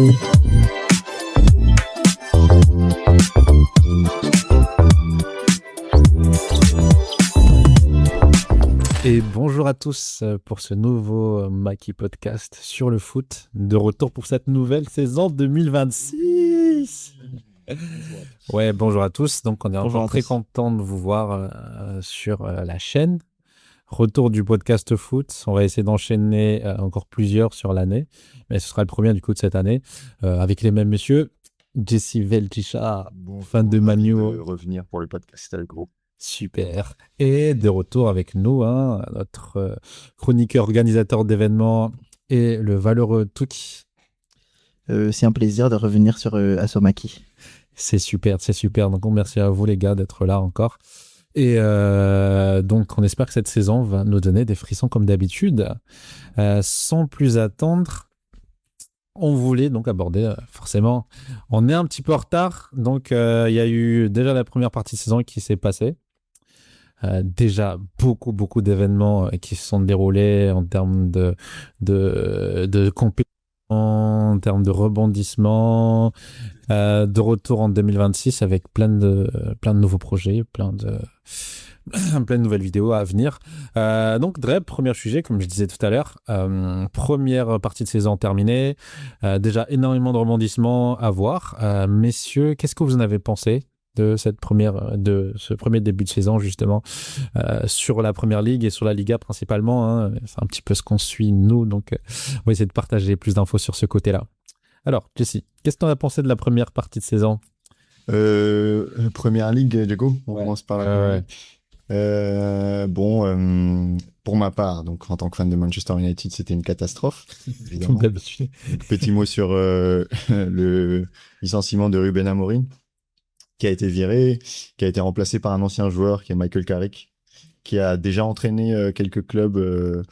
Et bonjour à tous pour ce nouveau Maki Podcast sur le foot. De retour pour cette nouvelle saison 2026. Ouais, bonjour à tous. Donc, on est encore très content de vous voir sur la chaîne. Retour du podcast foot. On va essayer d'enchaîner encore plusieurs sur l'année. Mais ce sera le premier du coup de cette année. Avec les mêmes messieurs. Jesse Veltisha, fan de Manu. Revenir pour le podcast avec gros. Super. Et de retour avec nous, notre chroniqueur organisateur d'événements et le valeureux Tuki. C'est un plaisir de revenir sur Asomaki. C'est super. Donc, merci à vous, les gars, d'être là encore. Et donc, on espère que cette saison va nous donner des frissons comme d'habitude. Sans plus attendre, on voulait donc aborder, forcément, on est un petit peu en retard. Donc, il y a eu déjà la première partie de saison qui s'est passée. Déjà beaucoup d'événements qui se sont déroulés en termes de compétition, en termes de rebondissement, de retour en 2026 avec plein de nouveaux projets, plein de nouvelles vidéos à venir. Donc Dreb, premier sujet, comme je disais tout à l'heure, première partie de saison terminée, déjà énormément de rebondissements à voir. Messieurs, qu'est-ce que vous en avez pensé de ce premier début de saison justement sur la première ligue et sur la Liga principalement, c'est un petit peu ce qu'on suit nous, donc on va essayer de partager plus d'infos sur ce côté-là. Alors Jesse, qu'est-ce que tu en as pensé de la première partie de saison? Première ligue, du coup, on commence par la pour ma part, donc en tant que fan de Manchester United, c'était une catastrophe, évidemment. Petit mot sur le licenciement de Ruben Amorim, qui a été viré, qui a été remplacé par un ancien joueur qui est Michael Carrick, qui a déjà entraîné quelques clubs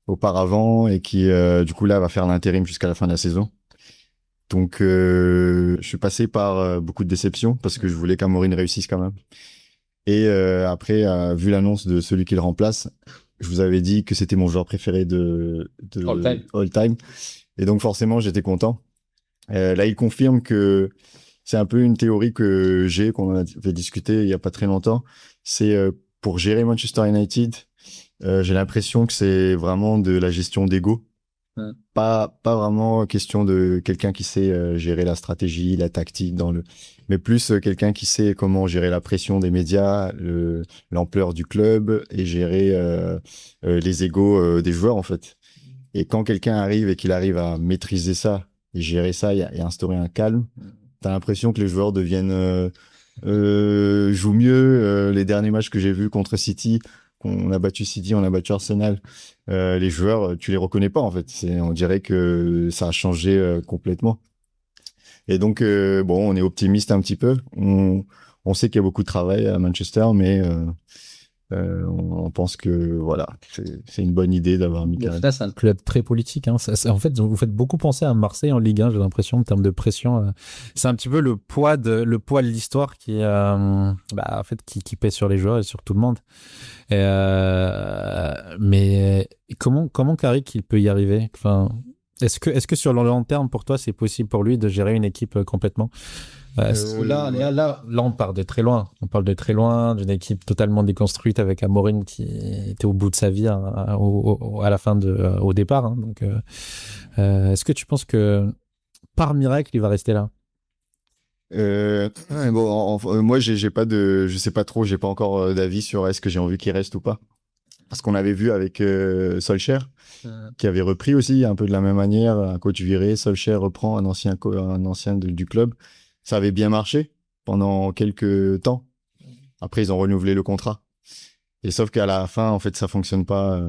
auparavant et qui, du coup, là, va faire l'intérim jusqu'à la fin de la saison. Donc, je suis passé par beaucoup de déceptions parce que je voulais qu'Amorim réussisse quand même. Et après, vu l'annonce de celui qui le remplace, je vous avais dit que c'était mon joueur préféré de all time. Et donc, forcément, j'étais content. Là, il confirme que c'est un peu une théorie qu'on avait discuté il n'y a pas très longtemps. C'est pour gérer Manchester United, j'ai l'impression que c'est vraiment de la gestion d'ego. Pas vraiment question de quelqu'un qui sait gérer la stratégie, la tactique, mais plus quelqu'un qui sait comment gérer la pression des médias, l'ampleur du club et gérer les égos des joueurs en fait. Et quand quelqu'un arrive et qu'il arrive à maîtriser ça et gérer ça et instaurer un calme, t'as l'impression que les joueurs jouent mieux. Les derniers matchs que j'ai vus contre City, on a battu City, on a battu Arsenal, les joueurs, tu les reconnais pas en fait. On dirait que ça a changé complètement. Et donc, on est optimiste un petit peu. On sait qu'il y a beaucoup de travail à Manchester, mais on pense que voilà, c'est une bonne idée d'avoir mis Carrick. Là, c'est un club très politique. En fait, vous faites beaucoup penser à Marseille en Ligue 1, j'ai l'impression, en termes de pression. C'est un petit peu le poids de l'histoire qui pèse sur les joueurs et sur tout le monde. Mais comment Carrick il peut y arriver? Enfin, est-ce que sur le long terme, pour toi, c'est possible pour lui de gérer une équipe complètement? Là, on part de très loin. On parle de très loin, d'une équipe totalement déconstruite avec Amorim qui était au bout de sa vie à la fin au départ. Donc, est-ce que tu penses que par miracle, il va rester là? Moi, je sais pas trop, j'ai pas encore d'avis sur est-ce que j'ai envie qu'il reste ou pas. Parce qu'on avait vu avec Solskjaer, qui avait repris aussi un peu de la même manière, un coach viré, Solskjaer reprend un ancien du club. Ça avait bien marché pendant quelques temps. Après, ils ont renouvelé le contrat. Et sauf qu'à la fin, en fait, ça fonctionne pas.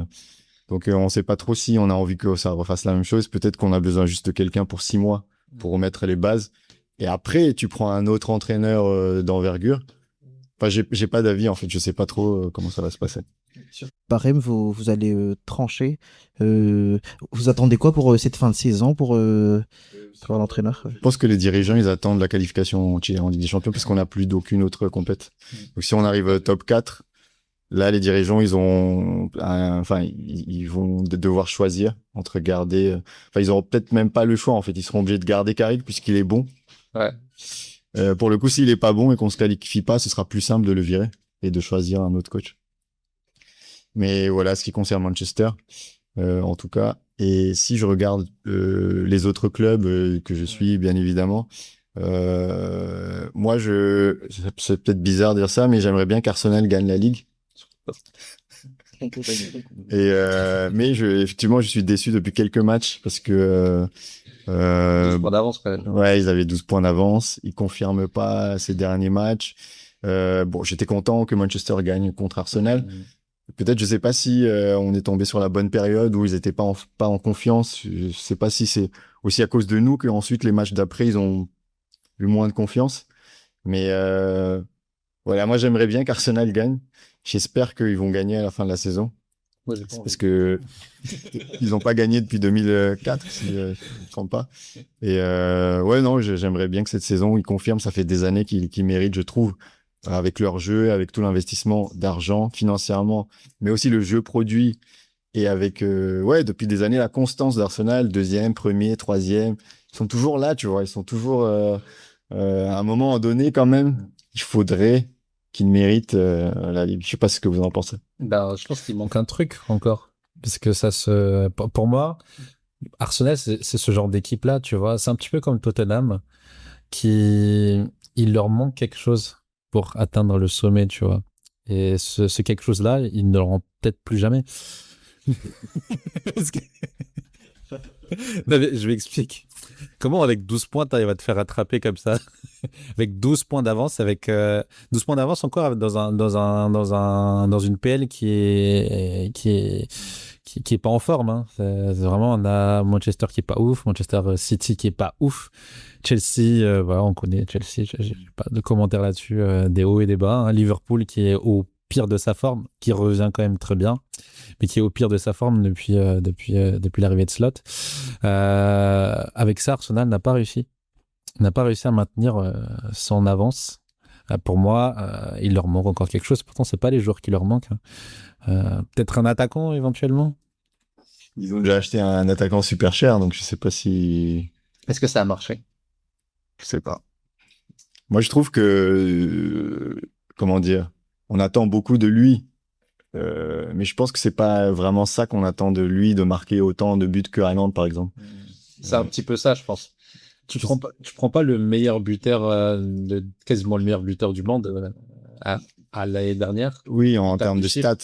Donc, on sait pas trop si on a envie que ça refasse la même chose. Peut-être qu'on a besoin juste de quelqu'un pour 6 mois pour remettre les bases. Et après, tu prends un autre entraîneur d'envergure. Enfin, j'ai pas d'avis, en fait. Je sais pas trop comment ça va se passer. Barème, vous allez trancher. Vous attendez quoi pour cette fin de saison pour l'entraîneur? Je pense que les dirigeants, ils attendent la qualification en Ligue des Champions parce qu'on n'a plus d'aucune autre compète. Donc, si on arrive top 4, là, les dirigeants, ils vont devoir choisir entre garder. Enfin, ils auront peut-être même pas le choix en fait. Ils seront obligés de garder Carrick puisqu'il est bon. Ouais. Pour le coup, s'il est pas bon et qu'on se qualifie pas, ce sera plus simple de le virer et de choisir un autre coach. Mais voilà, ce qui concerne Manchester, en tout cas. Et si je regarde les autres clubs que je suis, bien évidemment, moi, c'est peut-être bizarre de dire ça, mais j'aimerais bien qu'Arsenal gagne la Ligue. Mais effectivement, je suis déçu depuis quelques matchs parce que 12 points d'avance quand même. ouais, ils avaient 12 points d'avance. Ils confirment pas ces derniers matchs. Bon, j'étais content que Manchester gagne contre Arsenal. Peut-être, je sais pas si on est tombé sur la bonne période où ils étaient pas en confiance. Je sais pas si c'est aussi à cause de nous qu'ensuite les matchs d'après ils ont eu moins de confiance. Mais voilà, moi j'aimerais bien qu'Arsenal gagne. J'espère qu'ils vont gagner à la fin de la saison. Moi, Parce que ils n'ont pas gagné depuis 2004, si je ne me trompe pas. Et ouais, non, j'aimerais bien que cette saison, ils confirment. Ça fait des années qu'ils méritent, je trouve, avec leur jeu, avec tout l'investissement d'argent financièrement, mais aussi le jeu produit. Et avec, ouais, depuis des années, la constance d'Arsenal, deuxième, premier, troisième, ils sont toujours là, tu vois. Ils sont toujours, à un moment donné, quand même, il faudrait qu'ils méritent la Ligue. Je sais pas ce que vous en pensez. Ben, je pense qu'il manque un truc encore. Parce que pour moi, Arsenal, c'est ce genre d'équipe-là, tu vois. C'est un petit peu comme Tottenham, il leur manque quelque chose pour atteindre le sommet, tu vois. Et ce quelque chose-là, ils ne l'auront peut-être plus jamais. Parce que- Non, mais je m'explique. Comment avec 12 points, t'arrives à te faire rattraper comme ça? Avec 12 points d'avance, 12 points d'avance encore dans une PL qui est pas en forme, hein. C'est vraiment, on a Manchester qui est pas ouf, Manchester City qui est pas ouf, Chelsea, voilà, on connaît Chelsea, j'ai pas de commentaires là-dessus, des hauts et des bas, hein. Liverpool qui est au pire de sa forme, qui revient quand même très bien, mais qui est au pire de sa forme depuis l'arrivée de Slot. Avec ça, Arsenal n'a pas réussi à maintenir son avance. Pour moi, il leur manque encore quelque chose. Pourtant, c'est pas les joueurs qui leur manquent, hein. Peut-être un attaquant éventuellement. Ils ont déjà acheté un attaquant super cher, donc je sais pas si. Est-ce que ça a marché? Je sais pas. Moi, je trouve que, comment dire, on attend beaucoup de lui. Mais je pense que c'est pas vraiment ça qu'on attend de lui, de marquer autant de buts que Haaland, par exemple. C'est un petit peu ça, je pense. Tu prends pas le meilleur buteur, quasiment le meilleur buteur du monde à l'année dernière. Oui, en termes de stats.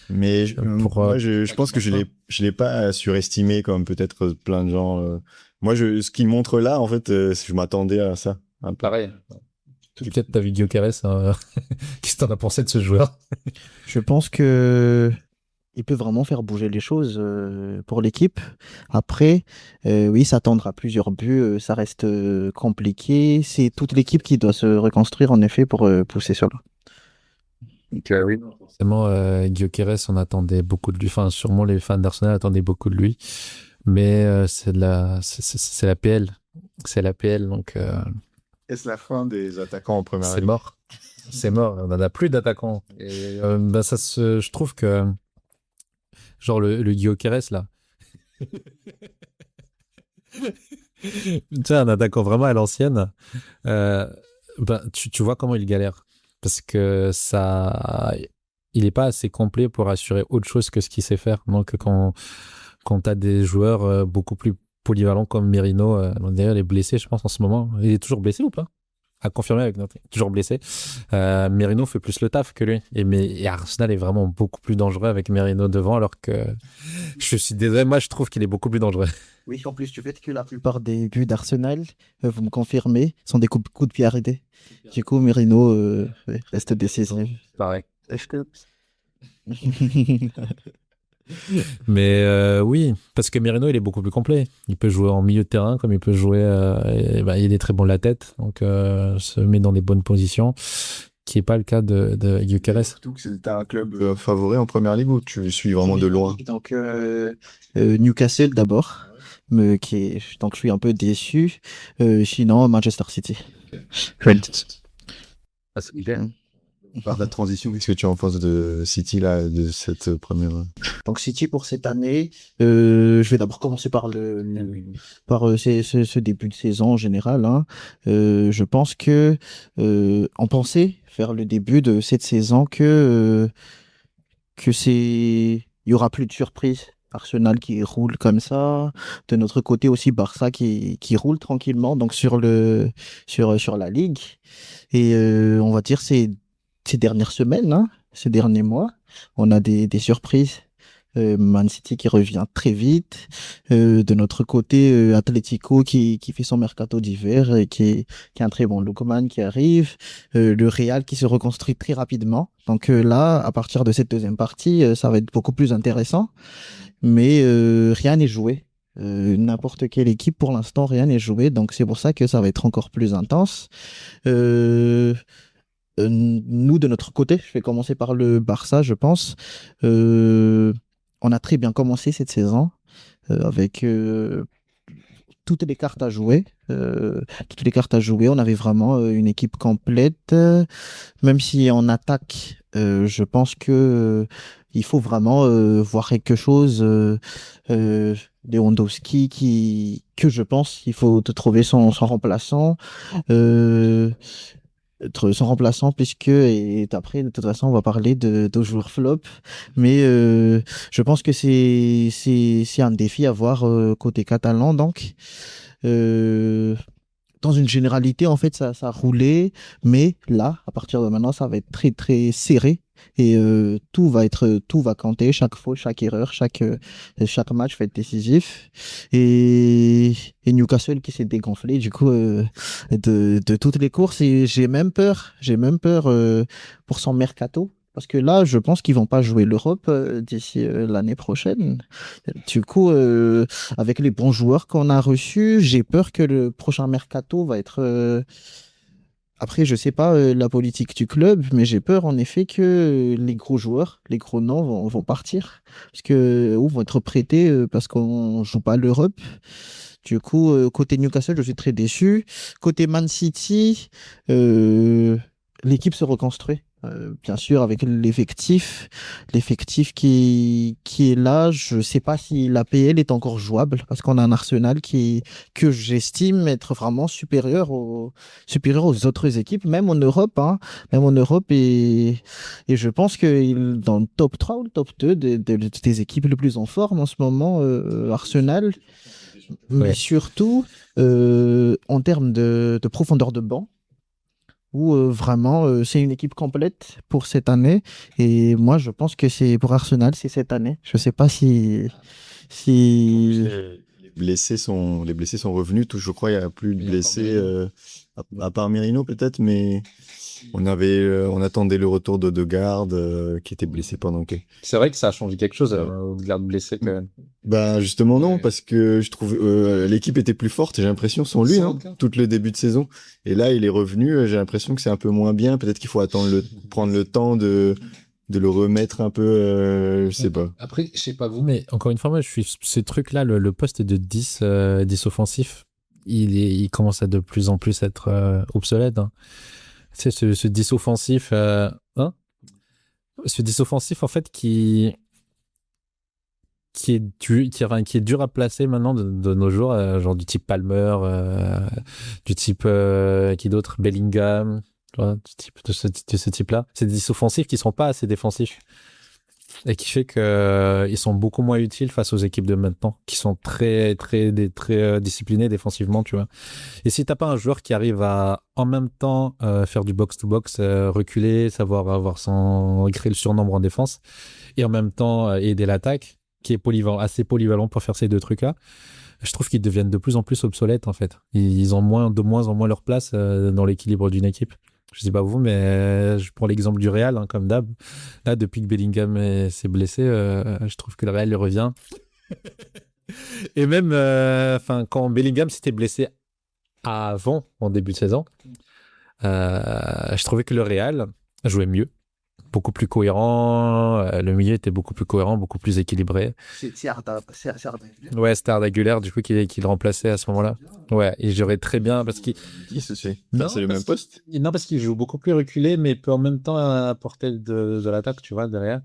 Mais moi, je pense que je l'ai pas surestimé comme peut-être plein de gens. Moi, ce qu'il montre là, en fait, je m'attendais à ça. Un peu. Pareil. Peut-être t'as vu Gyökeres, hein. Qu'est-ce que t'en as pensé de ce joueur? Je pense que il peut vraiment faire bouger les choses pour l'équipe. Après, oui, s'attendre à plusieurs buts, ça reste compliqué. C'est toute l'équipe qui doit se reconstruire, en effet, pour pousser cela. Donc, oui. Forcément, Gyökeres, on attendait beaucoup de lui. Enfin, sûrement les fans d'Arsenal attendaient beaucoup de lui. Mais c'est la PL. C'est la PL, donc... Est-ce la fin des attaquants en première c'est ligue? mort. C'est mort. On n'en a plus d'attaquants. Et je trouve que... Genre le Gyökeres, là. Tu sais, un attaquant vraiment à l'ancienne. Tu vois comment il galère. Parce que il n'est pas assez complet pour assurer autre chose que ce qu'il sait faire. Donc, quand tu as des joueurs beaucoup plus polyvalents comme Merino, d'ailleurs, il est blessé, je pense, en ce moment. Il est toujours blessé ou pas? À confirmer avec notre. Toujours blessé. Merino fait plus le taf que lui. Et Arsenal est vraiment beaucoup plus dangereux avec Merino devant, alors que je suis désolé, moi, je trouve qu'il est beaucoup plus dangereux. Oui, en plus du fait que la plupart des buts d'Arsenal, vous me confirmez, sont des coups de pied arrêtés. Du coup, Merino reste décisif. Pareil. Mais oui, parce que Merino, il est beaucoup plus complet. Il peut jouer en milieu de terrain, comme il peut jouer... il est très bon de la tête, donc se met dans des bonnes positions, qui n'est pas le cas de Gyökeres. Surtout que c'était un club favori en première ligue ou tu suis vraiment de loin? Donc, Newcastle d'abord, donc je suis un peu déçu. Sinon, Manchester City. Ah, c'est bien. Par la transition, qu'est-ce que tu en penses de City, là, de cette première... Donc City pour cette année, je vais d'abord commencer par ce début de saison en général, hein. Je pense que on pensait faire le début de cette saison il y aura plus de surprises. Arsenal qui roule comme ça. De notre côté aussi, Barça qui roule tranquillement donc sur la Ligue. Et on va dire ces dernières semaines, hein, ces derniers mois, on a des surprises. Man City qui revient très vite. De notre côté, Atlético qui fait son mercato d'hiver et qui est un très bon Lookman qui arrive. Le Real qui se reconstruit très rapidement. Donc là, à partir de cette deuxième partie, ça va être beaucoup plus intéressant. Mais rien n'est joué. N'importe quelle équipe, pour l'instant, rien n'est joué. Donc c'est pour ça que ça va être encore plus intense. Nous, de notre côté, je vais commencer par le Barça, je pense. On a très bien commencé cette saison avec toutes les cartes à jouer. Toutes les cartes à jouer. On avait vraiment une équipe complète. Même si en attaque, je pense que il faut vraiment voir quelque chose. Lewandowski que je pense il faut te trouver son remplaçant. Son remplaçant puisque et après de toute façon on va parler de joueurs flop, mais je pense que c'est un défi à voir côté catalan. Donc dans une généralité, en fait, ça a roulé, mais là, à partir de maintenant, ça va être très, très serré et tout va compter, chaque faute, chaque erreur, chaque match va être décisif. Et Newcastle qui s'est dégonflé, du coup, de toutes les courses, et j'ai même peur pour son mercato. Parce que là, je pense qu'ils vont pas jouer l'Europe d'ici l'année prochaine. Du coup, avec les bons joueurs qu'on a reçus, j'ai peur que le prochain mercato va être. Après, je sais pas la politique du club, mais j'ai peur en effet que les gros joueurs, les gros noms vont partir. Parce que, ou vont être prêtés parce qu'on joue pas l'Europe. Du coup, côté Newcastle, je suis très déçu. Côté Man City, l'équipe se reconstruit. Bien sûr, avec l'effectif qui est là, je sais pas si l'APL est encore jouable parce qu'on a un Arsenal que j'estime être vraiment supérieur aux autres équipes, même en Europe, hein, même en Europe et je pense que dans le top 3 ou le top 2 des équipes les plus en forme en ce moment, Arsenal, mais Ouais. surtout en termes de profondeur de banc où vraiment c'est une équipe complète pour cette année et moi je pense que c'est pour Arsenal c'est cette année. Je sais pas si Les blessés sont revenus. Je crois il n'y a plus de blessés, à part Merino peut-être, mais on attendait le retour d'Odegaard qui était blessé pendant que... C'est vrai que ça a changé quelque chose, au-delà de blessé quand même. Ben justement non, parce que je trouve l'équipe était plus forte, j'ai l'impression, sans lui, hein, tout le début de saison. Et là, il est revenu, j'ai l'impression que c'est un peu moins bien. Peut-être qu'il faut prendre le temps de le remettre un peu, je sais pas. Après, je sais pas vous, Mais encore une fois, moi, je suis ce truc-là, le poste de 10 offensif, il commence à de plus en plus être obsolète. Hein. Tu sais, ce 10 offensif, hein ce 10 offensif, en fait, qui est dur à placer maintenant de nos jours, genre du type Palmer, du type qui d'autre, Bellingham, tu vois, de ce type-là. C'est des 10 offensifs qui sont pas assez défensifs. Et qui fait que ils sont beaucoup moins utiles face aux équipes de maintenant, qui sont très disciplinés défensivement, tu vois. Et si t'as pas un joueur qui arrive à en même temps faire du box-to-box, reculer, savoir créer le surnombre en défense, et en même temps aider l'attaque, qui est assez polyvalent pour faire ces deux trucs-là, je trouve qu'ils deviennent de plus en plus obsolètes en fait. Ils ont de moins en moins leur place dans l'équilibre d'une équipe. Je sais pas vous, mais je prends l'exemple du Real, hein, comme d'hab. Là, depuis que Bellingham s'est blessé, je trouve que le Real il revient. Et même quand Bellingham s'était blessé en début de saison, je trouvais que le Real jouait mieux. beaucoup plus cohérent. Le milieu était beaucoup plus cohérent, beaucoup plus équilibré. C'est Arda. Ouais, c'était Arda Güler, du coup, qui le remplaçait à ce moment-là. Ouais, il jouerait très bien parce qu'il. C'est Non, le même poste. Non, parce qu'il joue beaucoup plus reculé, mais peut en même temps apporter de l'attaque, tu vois, derrière.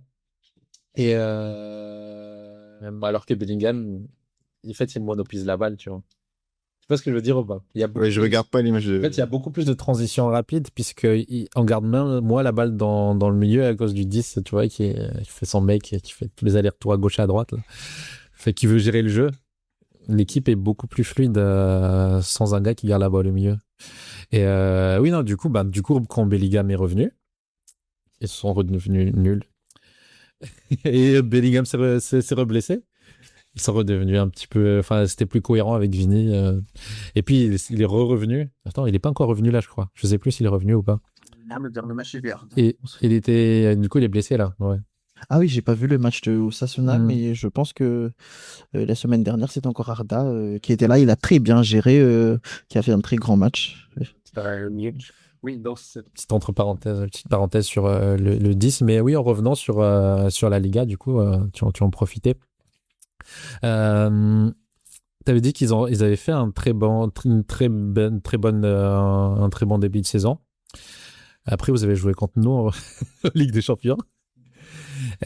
Et alors que Bellingham, en fait, il monopise la balle, tu vois. Tu vois ce que je veux dire ou pas? Ouais, je regarde pas l'image de. En fait, il y a beaucoup plus de transitions rapides, puisqu'on garde même, moi, la balle dans le milieu à cause du 10, tu vois, qui fait son mec, qui fait tous les allers-retours à gauche et à droite, là. Fait qu'il veut gérer le jeu. L'équipe est beaucoup plus fluide sans un gars qui garde la balle au milieu. Et oui, non, du coup, quand Bellingham est revenu, ils sont redevenus nuls. Et Bellingham s'est reblessé. Ils sont redevenus un petit peu. Enfin, c'était plus cohérent avec Vini. Et puis, il est revenu. Attends, il n'est pas encore revenu là, je crois. Je sais plus s'il est revenu ou pas. Le dernier match est vert. Et il était. Du coup, il est blessé là. Ouais. Ah oui, j'ai pas vu le match de Osasuna, Mm. mais je pense que la semaine dernière, c'était encore Arda qui était là. Il a très bien géré, qui a fait un très grand match. Oui, dans cette petite parenthèse sur le 10. Mais oui, en revenant sur la Liga, du coup, tu en profitais. T'avais dit qu'ils avaient fait un très bon début de saison. Après, vous avez joué contre nous en Ligue des Champions.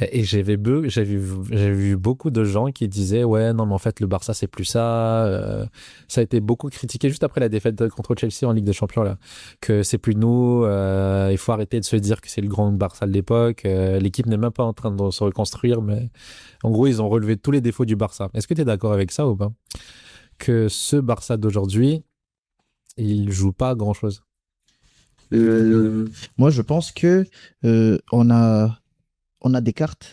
Et j'avais vu beaucoup de gens qui disaient ouais, non, mais en fait, le Barça, c'est plus ça. Ça a été beaucoup critiqué juste après la défaite contre Chelsea en Ligue des Champions, là. Que c'est plus nous. Il faut arrêter de se dire que c'est le grand Barça de l'époque. L'équipe n'est même pas en train de se reconstruire, mais en gros, ils ont relevé tous les défauts du Barça. Est-ce que tu es d'accord avec ça ou pas? Que ce Barça d'aujourd'hui, il joue pas à grand-chose. Moi, je pense que on a des cartes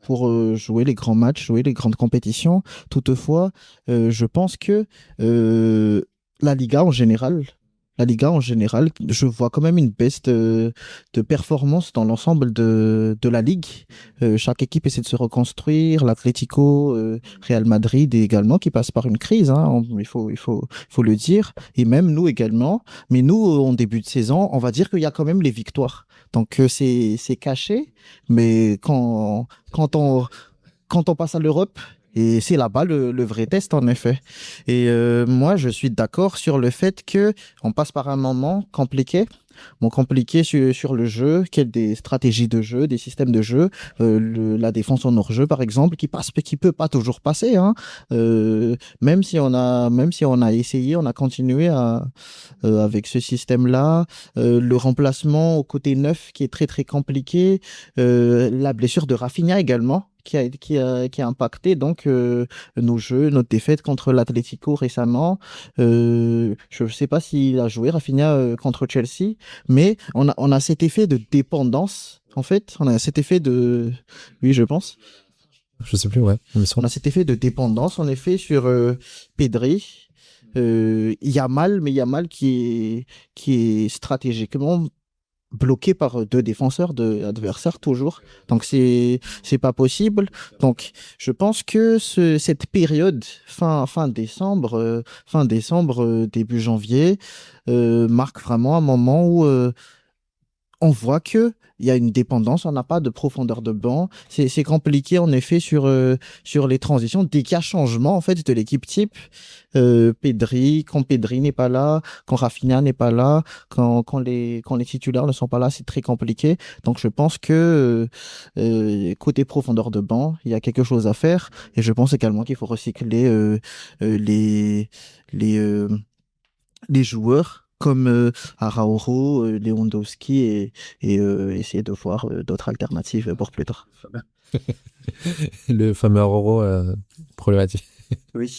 pour jouer les grands matchs, jouer les grandes compétitions. Toutefois, je pense que la Liga en général, je vois quand même une baisse de performance dans l'ensemble de la Ligue. Chaque équipe essaie de se reconstruire. L'Atlético, Real Madrid également, qui passe par une crise, hein, il faut le dire. Et même nous également. Mais nous, en début de saison, on va dire qu'il y a quand même les victoires. Donc c'est caché, mais quand on passe à l'Europe, et c'est là-bas le vrai test en effet. Et moi je suis d'accord sur le fait que on passe par un moment compliqué. Bon, compliqué sur le jeu, qu'il y ait des stratégies de jeu, des systèmes de jeu, la défense en hors-jeu par exemple, qui peut pas toujours passer, hein. Même si on a essayé, on a continué avec ce système-là, le remplacement au côté neuf qui est très très compliqué, la blessure de Rafinha également qui a impacté donc nos jeux, notre défaite contre l'Atlético récemment. Je ne sais pas s'il a joué Rafinha contre Chelsea, mais on a cet effet de dépendance. En fait, on a cet effet de, oui, je pense. Je sais plus, ouais. On a cet effet de dépendance, en effet, sur Pedri. Yamal qui est stratégiquement bloqué par deux défenseurs adversaires toujours. Donc c'est pas possible. Donc je pense que cette période fin décembre, début janvier marque vraiment un moment où on voit que il y a une dépendance, on n'a pas de profondeur de banc. C'est compliqué en effet sur les transitions. Dès qu'il y a changement en fait de l'équipe type, quand Pedri n'est pas là, quand Rafinha n'est pas là, quand les titulaires ne sont pas là, c'est très compliqué. Donc je pense que côté profondeur de banc, il y a quelque chose à faire. Et je pense également qu'il faut recycler les joueurs comme Araujo, Lewandowski et essayer de voir d'autres alternatives pour plus tard. Le fameux Aurora problématique. Oui,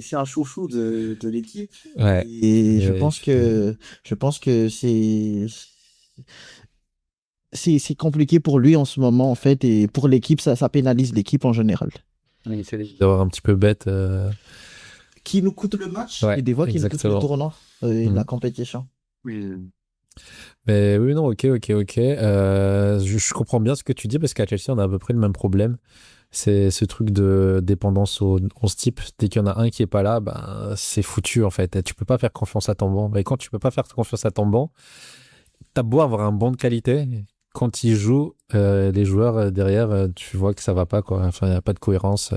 c'est un chouchou de l'équipe. Ouais. Et je pense que c'est compliqué pour lui en ce moment en fait, et pour l'équipe ça pénalise l'équipe en général. Il essaie d'avoir un petit peu bête. Qui nous coûte le match, Ouais, et des fois qui nous coûte le exactement. tournant de la compétition. Oui. Mais oui, non, ok. Je comprends bien ce que tu dis parce qu'à Chelsea, on a à peu près le même problème. C'est ce truc de dépendance au 11 type. Dès qu'il y en a un qui est pas là, ben, c'est foutu en fait. Tu peux pas faire confiance à ton banc. Et quand tu peux pas faire confiance à ton banc, t'as beau avoir un banc de qualité, quand ils jouent, les joueurs derrière, tu vois que ça va pas, quoi. Enfin, il n'y a pas de cohérence.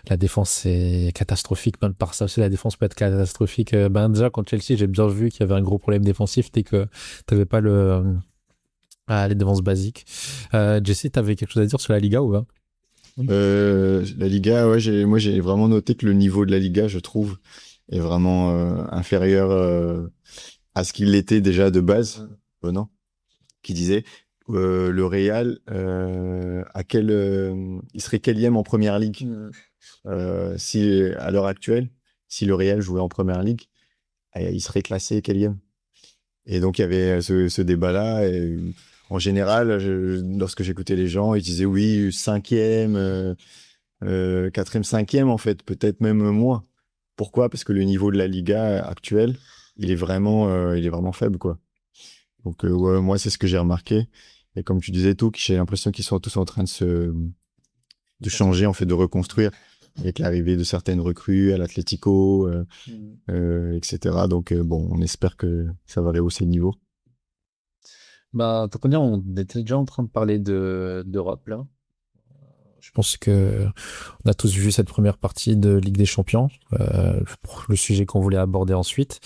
La défense est catastrophique. Même par ça aussi, la défense peut être catastrophique. Déjà, contre Chelsea, j'ai bien vu qu'il y avait un gros problème défensif dès que tu n'avais pas les défenses basiques. Jesse, tu avais quelque chose à dire sur la Liga ou pas? La Liga, ouais, moi j'ai vraiment noté que le niveau de la Liga, je trouve, est vraiment inférieur à ce qu'il était déjà de base. Non, qui disait le Real, il serait quelième en première ligue si à l'heure actuelle, si le Real jouait en première ligue, il serait classé quelième. Et donc il y avait ce débat-là. Et, en général, lorsque j'écoutais les gens, ils disaient oui, cinquième, quatrième, cinquième en fait, peut-être même moins. Pourquoi? Parce que le niveau de la Liga actuelle, il est vraiment faible, quoi. Donc ouais, moi c'est ce que j'ai remarqué. Et comme tu disais tout, j'ai l'impression qu'ils sont tous en train de changer, en fait, de reconstruire avec l'arrivée de certaines recrues à l'Atlético, etc. Donc bon, on espère que ça va rehausser le niveau. Bah, tant qu'on y est, on était déjà en train de parler d'Europe, là. Je pense que on a tous vu cette première partie de Ligue des Champions, le sujet qu'on voulait aborder ensuite.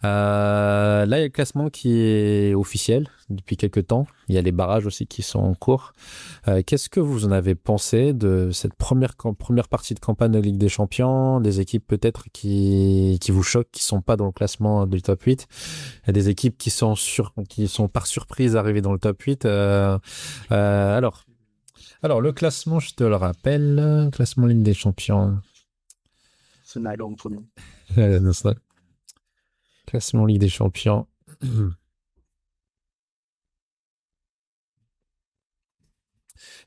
Là, il y a le classement qui est officiel depuis quelques temps. Il y a les barrages aussi qui sont en cours. Qu'est-ce que vous en avez pensé de cette première partie de campagne de Ligue des Champions? Des équipes peut-être qui vous choquent, qui sont pas dans le classement du top 8. Il y a des équipes qui sont par surprise arrivées dans le top 8. Alors, le classement, je te le rappelle. Classement Ligue des Champions. Classement Ligue des Champions.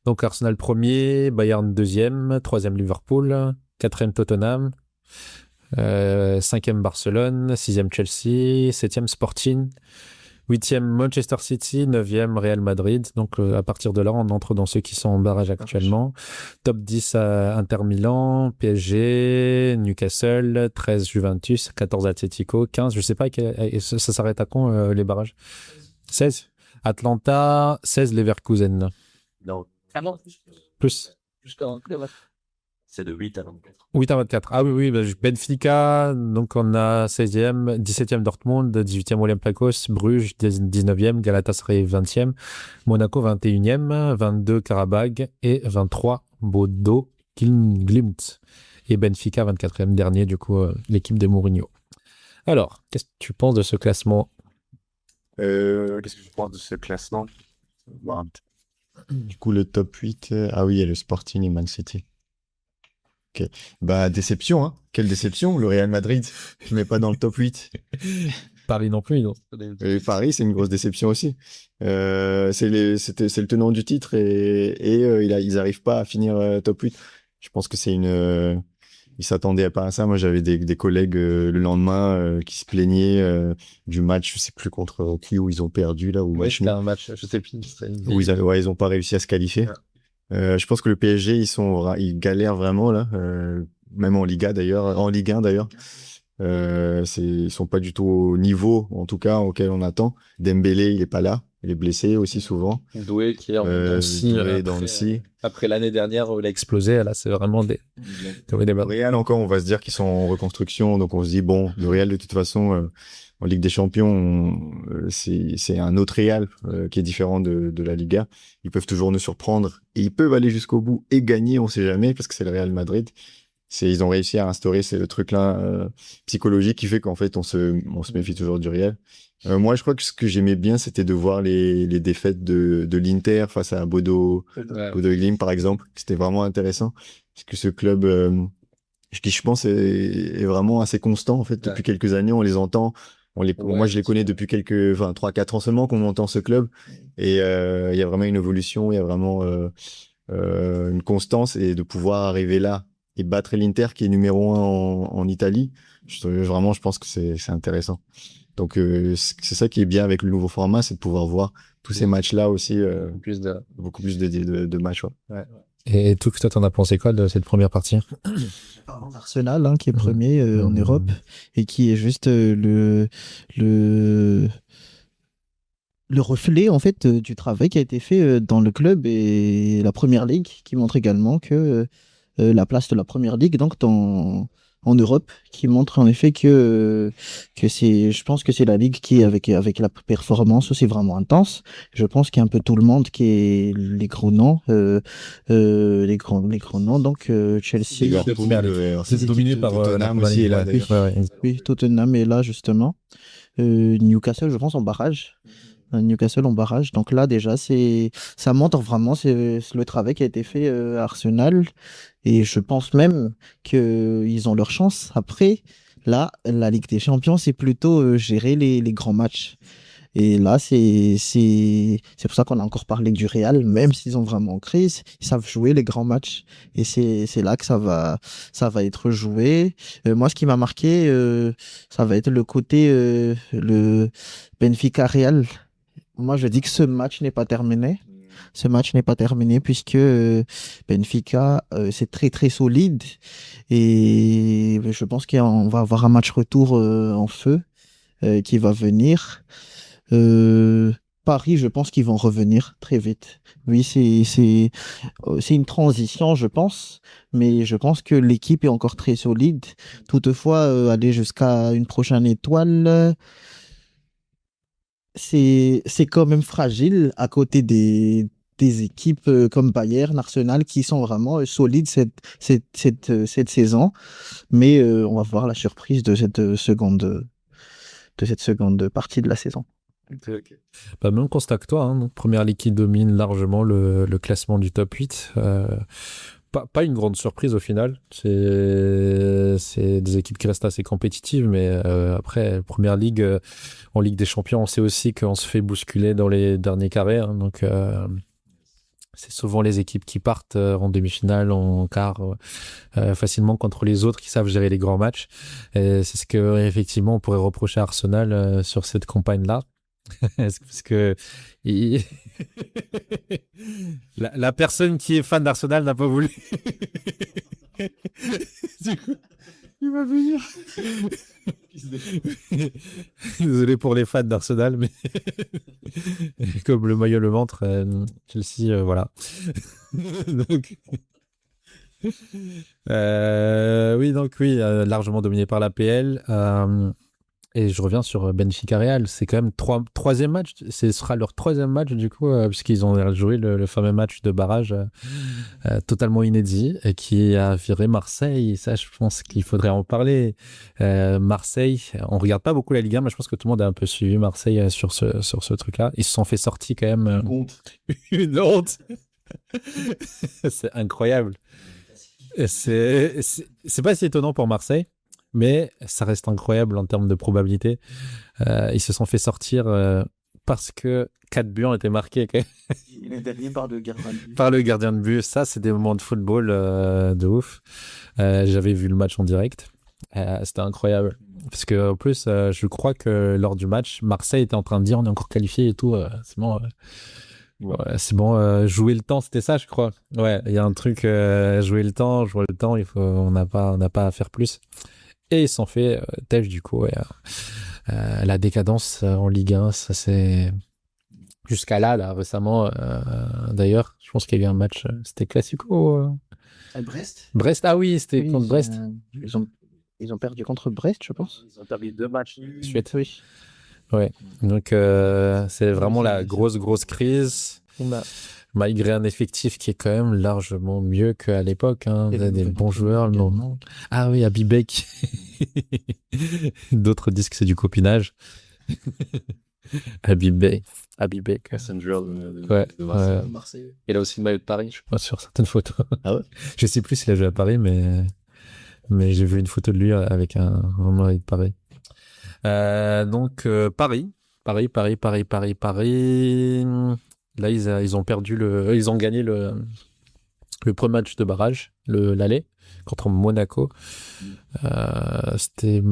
Donc, Arsenal premier, Bayern deuxième, troisième Liverpool, quatrième Tottenham, cinquième Barcelone, sixième Chelsea, septième Sporting, huitième Manchester City, neuvième Real Madrid. Donc à partir de là, on entre dans ceux qui sont en barrage actuellement. Top 10 à Inter Milan, PSG, Newcastle, 13 Juventus, 14 Atletico, 15, je sais pas, ça s'arrête à quand les barrages? 16 Atlanta, 16 Leverkusen. Non, Plus. c'est de 8 à 24. 8 à 24. Ah oui, Benfica, donc on a 16e, 17e Dortmund, 18e Olympiakos, Bruges, 19e, Galatasaray 20e, Monaco 21e, 22 Karabag et 23 Bodo Glimt. Et Benfica 24e dernier, du coup, l'équipe de Mourinho. Alors, qu'est-ce que tu penses de ce classement? Qu'est-ce que je pense de ce classement? Du coup, le top 8, ah oui, il y a le Sporting et Man City. Ok. Bah, déception, hein. Quelle déception, le Real Madrid. Je ne mets pas dans le top 8. Paris non plus, non. Et Paris, c'est une grosse déception aussi. C'est le tenant du titre et ils n'arrivent pas à finir top 8. Je pense que ils s'attendaient pas à ça. Moi, j'avais des collègues le lendemain qui se plaignaient du match, je sais plus contre qui, où ils ont perdu là. Ouais, c'était un match, je sais plus. Où ils ont pas réussi à se qualifier. Je pense que le PSG, ils galèrent vraiment là, même en Liga d'ailleurs, en Ligue 1 d'ailleurs. Ils sont pas du tout au niveau, en tout cas, auquel on attend. Dembélé, il est pas là, il est blessé aussi souvent. Doué qui est en Nancy. Après l'année dernière où il a explosé, là c'est vraiment des Le Real encore, on va se dire qu'ils sont en reconstruction, donc on se dit bon, le Real de toute façon en Ligue des Champions, c'est un autre Real qui est différent de la Liga. Ils peuvent toujours nous surprendre et ils peuvent aller jusqu'au bout et gagner, on sait jamais, parce que c'est le Real Madrid. Ils ont réussi à instaurer le truc là psychologique qui fait qu'en fait on se méfie toujours du Real. Moi, je crois que ce que j'aimais bien, c'était de voir les défaites de l'Inter face à Bodo Glimt, par exemple. C'était vraiment intéressant parce que ce club, qui je pense est vraiment assez constant en fait. Depuis quelques années, on les entend. Moi, je les connais depuis 3-4 ans seulement qu'on entend ce club. Et il y a vraiment une évolution, il y a vraiment une constance et de pouvoir arriver là et battre l'Inter qui est numéro 1 en Italie. Vraiment, je pense que c'est intéressant. Donc, c'est ça qui est bien avec le nouveau format, c'est de pouvoir voir tous ces matchs-là aussi, beaucoup plus de matchs. Ouais. Et toi, t'en as pensé quoi de cette première partie? Arsenal, qui est premier en Europe et qui est juste le le reflet en fait du travail qui a été fait dans le club et la Première Ligue, qui montre également que la place de la Première Ligue donc en Europe, qui montre en effet que je pense que c'est la ligue qui avec la performance aussi vraiment intense. Je pense qu'il y a un peu tout le monde qui est les gros noms, les gros noms donc Chelsea. Liverpool, C'est dominé par la Tottenham Première aussi est Ligue, là, ouais. d'ailleurs. Ouais, ouais. Oui, Tottenham est là justement. Newcastle, je pense, en barrage. Newcastle en barrage. Donc là, déjà, ça montre vraiment c'est le travail qui a été fait à Arsenal. Et je pense même qu'ils ont leur chance. Après, là, la Ligue des Champions, c'est plutôt gérer les grands matchs. Et là, c'est pour ça qu'on a encore parlé du Real, même s'ils sont vraiment en crise, ils savent jouer les grands matchs. Et c'est là que ça va être joué. Moi, ce qui m'a marqué, ça va être le côté, le Benfica Real. Moi, je dis que ce match n'est pas terminé. Ce match n'est pas terminé puisque Benfica, c'est très très solide. Et je pense qu'on va avoir un match retour en feu qui va venir. Euh, Paris, je pense qu'ils vont revenir très vite. Oui, c'est une transition, je pense, mais je pense que l'équipe est encore très solide. Toutefois, aller jusqu'à une prochaine étoile, c'est quand même fragile à côté des équipes comme Bayern, Arsenal, qui sont vraiment solides cette saison. Mais on va voir la surprise de cette seconde partie de la saison. Bah, même constat que toi, hein. Donc, Première Ligue qui domine largement le classement du top 8. Pas une grande surprise au final. C'est des équipes qui restent assez compétitives, mais après, Première Ligue, en Ligue des Champions, on sait aussi qu'on se fait bousculer dans les derniers carrés. Hein. Donc, c'est souvent les équipes qui partent en demi-finale, en quart, facilement contre les autres qui savent gérer les grands matchs. Et c'est ce que, effectivement, on pourrait reprocher à Arsenal sur cette campagne-là. Parce que il- la personne qui est fan d'Arsenal n'a pas voulu. Du coup, il va venir. Désolé pour les fans d'Arsenal, mais comme le maillot le ventre, Chelsea, voilà. Donc, oui, largement dominé par la PL. Et je reviens sur Benfica Real. C'est quand même troisième match. Ce sera leur troisième match, du coup, puisqu'ils ont joué le fameux match de barrage totalement inédit et qui a viré Marseille. Ça, je pense qu'il faudrait en parler. Marseille, on regarde pas beaucoup la Ligue 1, mais je pense que tout le monde a un peu suivi Marseille sur ce truc-là. Ils se sont fait sortir quand même. Une honte. C'est incroyable. C'est pas si étonnant pour Marseille. Mais ça reste incroyable en termes de probabilité. Ils se sont fait sortir parce que 4 buts ont été marqués. Il est dernier par le gardien de but. Par le gardien de but. Ça, c'est des moments de football de ouf. J'avais vu le match en direct. C'était incroyable. Parce que en plus, je crois que lors du match, Marseille était en train de dire on est encore qualifié et tout. C'est bon. Ouais, c'est bon, jouer le temps, c'était ça, je crois. Ouais, il y a un truc, jouer le temps, on n'a pas à faire plus. Et ils s'en fait têche du coup. Ouais. La décadence en Ligue 1, ça c'est jusqu'à là récemment. D'ailleurs, je pense qu'il y a eu un match, c'était Classico. À Brest. Brest, ah oui, c'était Oui, contre Brest. Ils ont perdu contre Brest, je pense. Ils ont terminé 2 matchs. Suite. Oui. Ouais. Donc c'est vraiment la grosse crise. Malgré un effectif qui est quand même largement mieux qu'à l'époque. Hein. Vous avez des bons joueurs. Non. Ah oui, Abibek. D'autres disent que c'est du copinage. Abibek. Messenger Ouais. Marseille. Il a aussi le maillot de Paris, je crois, sur certaines photos. Ah ouais? Je sais plus s'il a joué à Paris, mais j'ai vu une photo de lui avec un maillot de Paris. Donc, Paris. Là, ils ont perdu ils ont gagné le premier match de barrage, l'aller, contre Monaco. C'était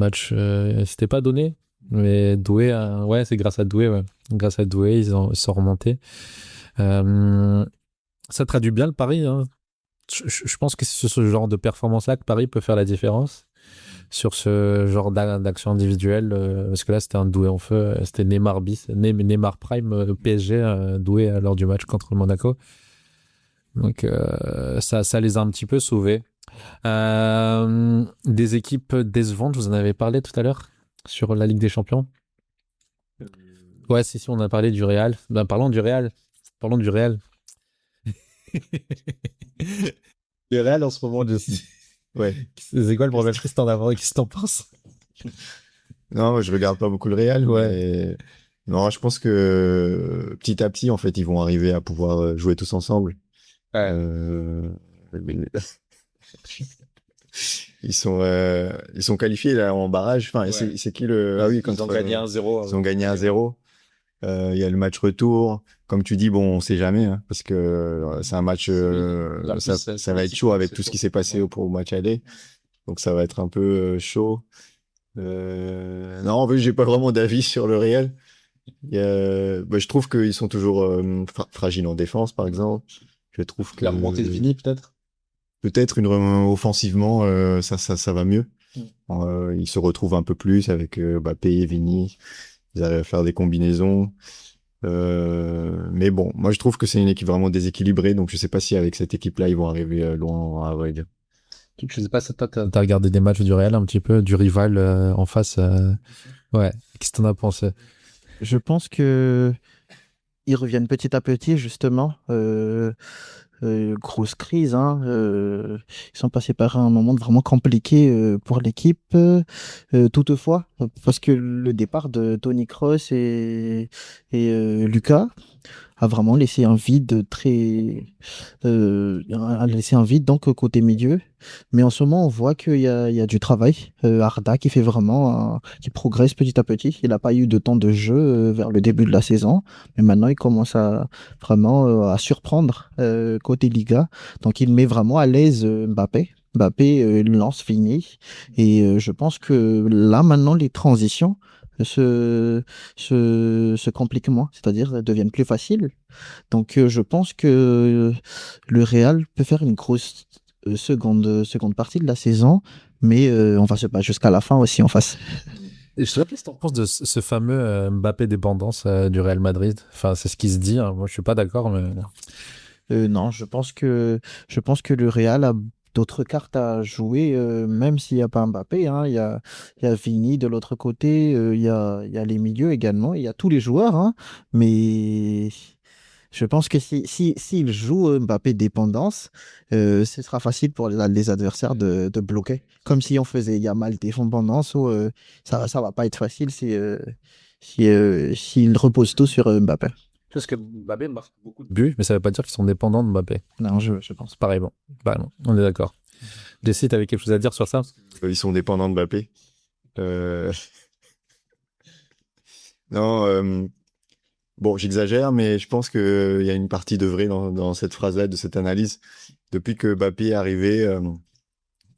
pas donné, mais Doué, ouais, c'est grâce à Doué, ouais. Grâce à Doué, ils sont remontés. Ça traduit bien le Paris, hein. Je pense que c'est ce genre de performance-là que Paris peut faire la différence. sur ce genre d'action individuelle, parce que là, c'était un doué en feu. C'était Neymar bis, Neymar Prime PSG doué lors du match contre le Monaco. Donc, ça les a un petit peu sauvés. Des équipes décevantes, vous en avez parlé tout à l'heure sur la Ligue des Champions. Ouais, si, on a parlé du Real. Ben, parlons du Real. Le Real, en ce moment, Ouais. c'est quoi le problème? Qu'est-ce que t'en penses? Non, je regarde pas beaucoup le Real, Ouais. mais non, je pense que petit à petit, en fait, ils vont arriver à pouvoir jouer tous ensemble. Ouais. Ils sont qualifiés là en barrage. Enfin, Ouais. c'est qui le... Ah oui, Ils ont gagné 1-0. Ils ont gagné 1-0. Il y a le match retour. Comme tu dis, bon, on sait jamais, hein, parce que c'est un match, ça va être chaud avec tout ce qui s'est passé au match aller. Donc ça va être un peu chaud. Non, en fait, j'ai pas vraiment d'avis sur le Real. Je trouve qu'ils sont toujours fragiles en défense, par exemple. Je trouve que La remontée de Vini, peut-être. offensivement, ça va mieux. Ils se retrouvent un peu plus avec Mbappé et Vini. Ils arrivent à faire des combinaisons. Mais bon, moi je trouve que c'est une équipe vraiment déséquilibrée, donc je sais pas si avec cette équipe-là ils vont arriver loin, à vrai dire. Je sais pas, t'as regardé des matchs du Real un petit peu, du rival en face. Ouais, qu'est-ce que t'en as pensé? Je pense que ils reviennent petit à petit, justement. Grosse crise, hein. Ils sont passés par un moment vraiment compliqué pour l'équipe. Toutefois, parce que le départ de Toni Kroos et Lucas a vraiment laissé un vide a laissé un vide donc côté milieu. Mais en ce moment, on voit qu'il y a du travail. Arda qui fait vraiment, qui progresse petit à petit. Il n'a pas eu de temps de jeu vers le début de la saison, mais maintenant il commence à vraiment à surprendre côté Liga. Donc il met vraiment à l'aise Mbappé. Mbappé lance fini. Et je pense que là maintenant les transitions se compliquent moins, c'est-à-dire deviennent plus faciles. Donc je pense que le Real peut faire une grosse seconde partie de la saison, mais on va se battre jusqu'à la fin aussi en face. Et je te rappelle ce que t'en penses de ce fameux Mbappé dépendance du Real Madrid. Enfin, c'est ce qui se dit, hein. Moi, je suis pas d'accord, mais Non, je pense que le Real a d'autres cartes à jouer, même s'il n'y a pas Mbappé, hein. Il y a Vini de l'autre côté, il y a les milieux également, il y a tous les joueurs, hein. Mais je pense que s'il joue Mbappé dépendance, ce sera facile pour les adversaires de bloquer. Comme si on faisait Yamal dépendance, ou ça va pas être facile s'il repose tout sur Mbappé. parce que Mbappé marque beaucoup de buts, mais ça veut pas dire qu'ils sont dépendants de Mbappé. Non, je pense. Pareil, bon. Bah, non, on est d'accord. Jessie, t'avais quelque chose à dire sur ça? Ils sont dépendants de Mbappé. Non, bon, j'exagère, mais je pense qu'il y a une partie de vrai dans cette phrase-là, de cette analyse. Depuis que Mbappé est arrivé,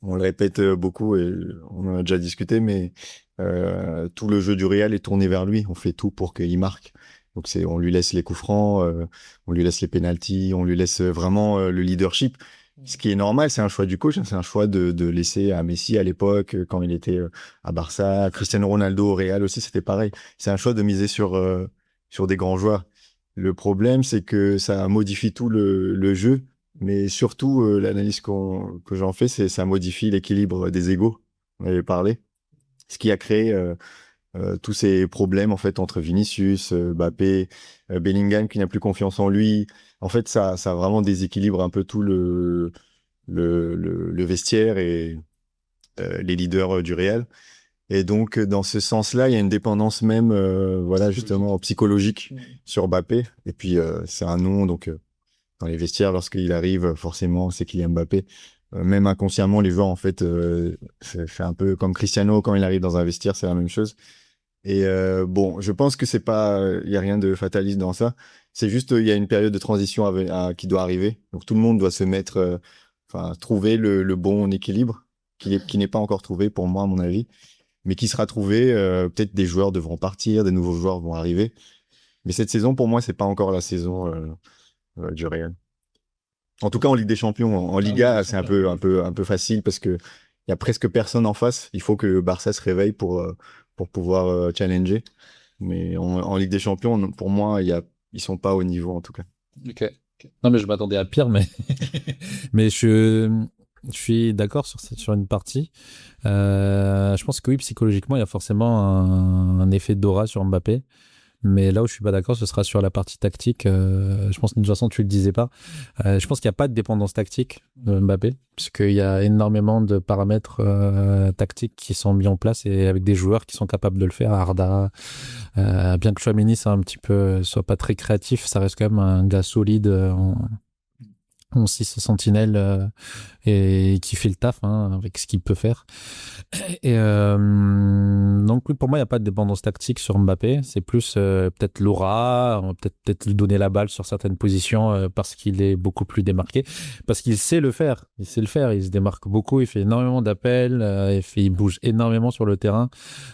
on le répète beaucoup et on en a déjà discuté, mais tout le jeu du Real est tourné vers lui. On fait tout pour qu'il marque. Donc on lui laisse les coups francs, on lui laisse les pénaltys, on lui laisse vraiment le leadership. Ce qui est normal, c'est un choix du coach, hein, c'est un choix de laisser à Messi à l'époque, quand il était à Barça, Cristiano Ronaldo au Real aussi, c'était pareil. C'est un choix de miser sur des grands joueurs. Le problème, c'est que ça modifie tout le jeu, mais surtout l'analyse que j'en fais, c'est ça modifie l'équilibre des égos. On avait parlé, ce qui a créé tous ces problèmes en fait entre Vinicius, Mbappé, Bellingham qui n'a plus confiance en lui. En fait, ça vraiment déséquilibre un peu tout le vestiaire et les leaders du Real. Et donc, dans ce sens-là, il y a une dépendance même, voilà, justement, psychologique sur Mbappé. Et puis, c'est un nom, donc, dans les vestiaires, lorsqu'il arrive, forcément, c'est Kylian Mbappé. Même inconsciemment, les joueurs, en fait, c'est un peu comme Cristiano, quand il arrive dans un vestiaire, c'est la même chose. Et bon, je pense que c'est pas, il y a rien de fataliste dans ça. C'est juste, il y a une période de transition qui doit arriver. Donc, tout le monde doit se mettre, enfin, trouver le bon équilibre qui n'est pas encore trouvé, pour moi, à mon avis, mais qui sera trouvé. Peut-être des joueurs devront partir, des nouveaux joueurs vont arriver. Mais cette saison, pour moi, c'est pas encore la saison du Real. En tout cas, en Ligue des Champions, en Liga, c'est un peu facile parce que y a presque personne en face. Il faut que le Barça se réveille pour pouvoir challenger. Mais en Ligue des Champions, pour moi, ils sont pas au niveau en tout cas. Ok. Non, mais je m'attendais à pire, mais, mais je suis d'accord sur une partie. Je pense que oui, psychologiquement, il y a forcément un effet d'aura sur Mbappé. Mais là où je suis pas d'accord, ce sera sur la partie tactique. Je pense que de toute façon, tu le disais pas. Je pense qu'il n'y a pas de dépendance tactique de Mbappé, puisqu'il y a énormément de paramètres tactiques qui sont mis en place et avec des joueurs qui sont capables de le faire. Arda, bien que Tchouaméni soit pas très créatif, ça reste quand même un gars solide en 6 sentinelles et qui fait le taf avec ce qu'il peut faire. Et donc, oui, pour moi, il n'y a pas de dépendance tactique sur Mbappé. C'est plus peut-être l'aura, on va peut-être lui donner la balle sur certaines positions parce qu'il est beaucoup plus démarqué. Parce qu'il sait le faire. Il se démarque beaucoup. Il fait énormément d'appels. Il bouge énormément sur le terrain.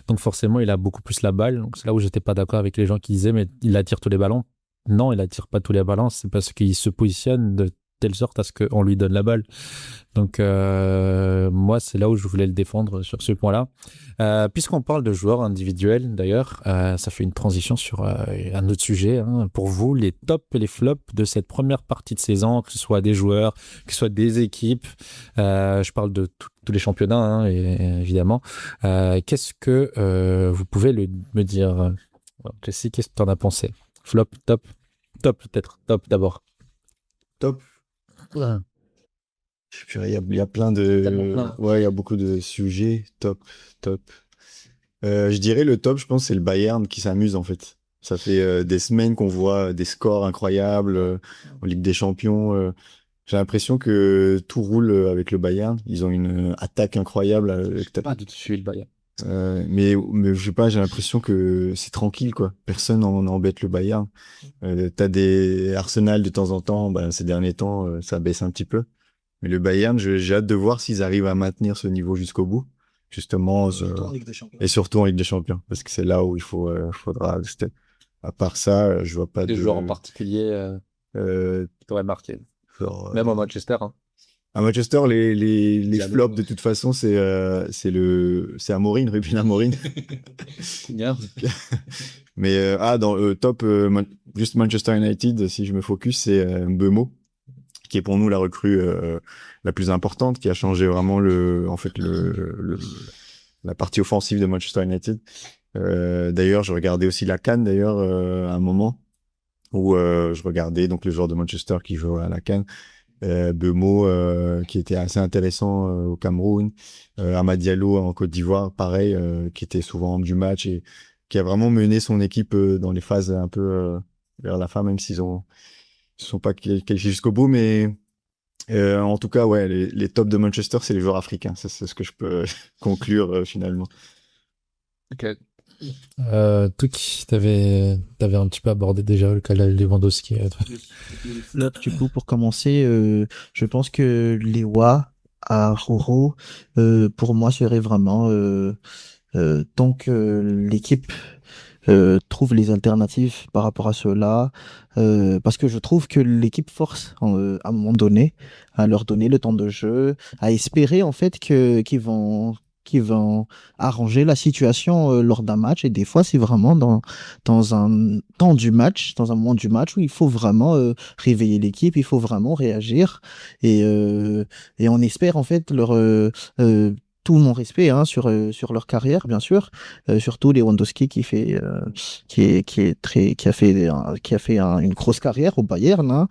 Donc, forcément, il a beaucoup plus la balle. Donc, c'est là où j'étais pas d'accord avec les gens qui disaient mais il attire tous les ballons. Non, il attire pas tous les ballons. C'est parce qu'il se positionne de telle sorte à ce qu'on lui donne la balle. Donc, moi, c'est là où je voulais le défendre sur ce point-là. Puisqu'on parle de joueurs individuels, d'ailleurs, ça fait une transition sur un autre sujet. Pour vous, les tops et les flops de cette première partie de saison, que ce soit des joueurs, que ce soit des équipes, je parle de tous les championnats, évidemment. Qu'est-ce que vous pouvez me dire, Jessie, qu'est-ce que tu en as pensé? Flop, top? Top, peut-être. Top, d'abord. Top. Ouais. Il y a plein de... Ouais, il y a beaucoup de sujets. Top. Je dirais le top, je pense, c'est le Bayern qui s'amuse, en fait. Ça fait des semaines qu'on voit des scores incroyables en Ligue des Champions. J'ai l'impression que tout roule avec le Bayern. Ils ont une attaque incroyable. Pas du tout suivi le Bayern. Mais je sais pas, j'ai l'impression que c'est tranquille, quoi. Personne n'embête le Bayern. T'as des Arsenal de temps en temps, ces derniers temps, ça baisse un petit peu. Mais le Bayern, j'ai hâte de voir s'ils arrivent à maintenir ce niveau jusqu'au bout. Justement, et surtout en Ligue des Champions. Parce que c'est là où faudra rester. À part ça, je vois pas Des joueurs en particulier qui t'auraient marqué. Même à Manchester. À Manchester, les flops, de toute façon, c'est Amorim, Ruben Amorim. Mais dans top, juste Manchester United, si je me focus, c'est Mbeumo, qui est pour nous la recrue la plus importante, qui a changé vraiment la partie offensive de Manchester United. D'ailleurs, je regardais aussi la CAN à un moment où je regardais donc le joueur de Manchester qui joue à la CAN. Mbeumo qui était assez intéressant au Cameroun, Amad Diallo en Côte d'Ivoire, pareil, qui était souvent homme du match et qui a vraiment mené son équipe dans les phases un peu vers la fin, même s'ils sont pas qualifiés jusqu'au bout, mais en tout cas, ouais, les tops de Manchester, c'est les joueurs africains. C'est ce que je peux conclure finalement. Ok. Tuki, t'avais un petit peu abordé déjà le cas de Lewandowski. Là, du coup, pour commencer, je pense que Lewa à Roro, pour moi, serait vraiment tant que l'équipe trouve les alternatives par rapport à cela, parce que je trouve que l'équipe force à un moment donné à leur donner le temps de jeu, à espérer en fait qu'ils vont arranger la situation lors d'un match, et des fois c'est vraiment dans un temps du match, dans un moment du match où il faut vraiment réveiller l'équipe, il faut vraiment réagir, et on espère en fait tout mon respect sur leur carrière, bien sûr, surtout Lewandowski qui a fait une grosse carrière au Bayern,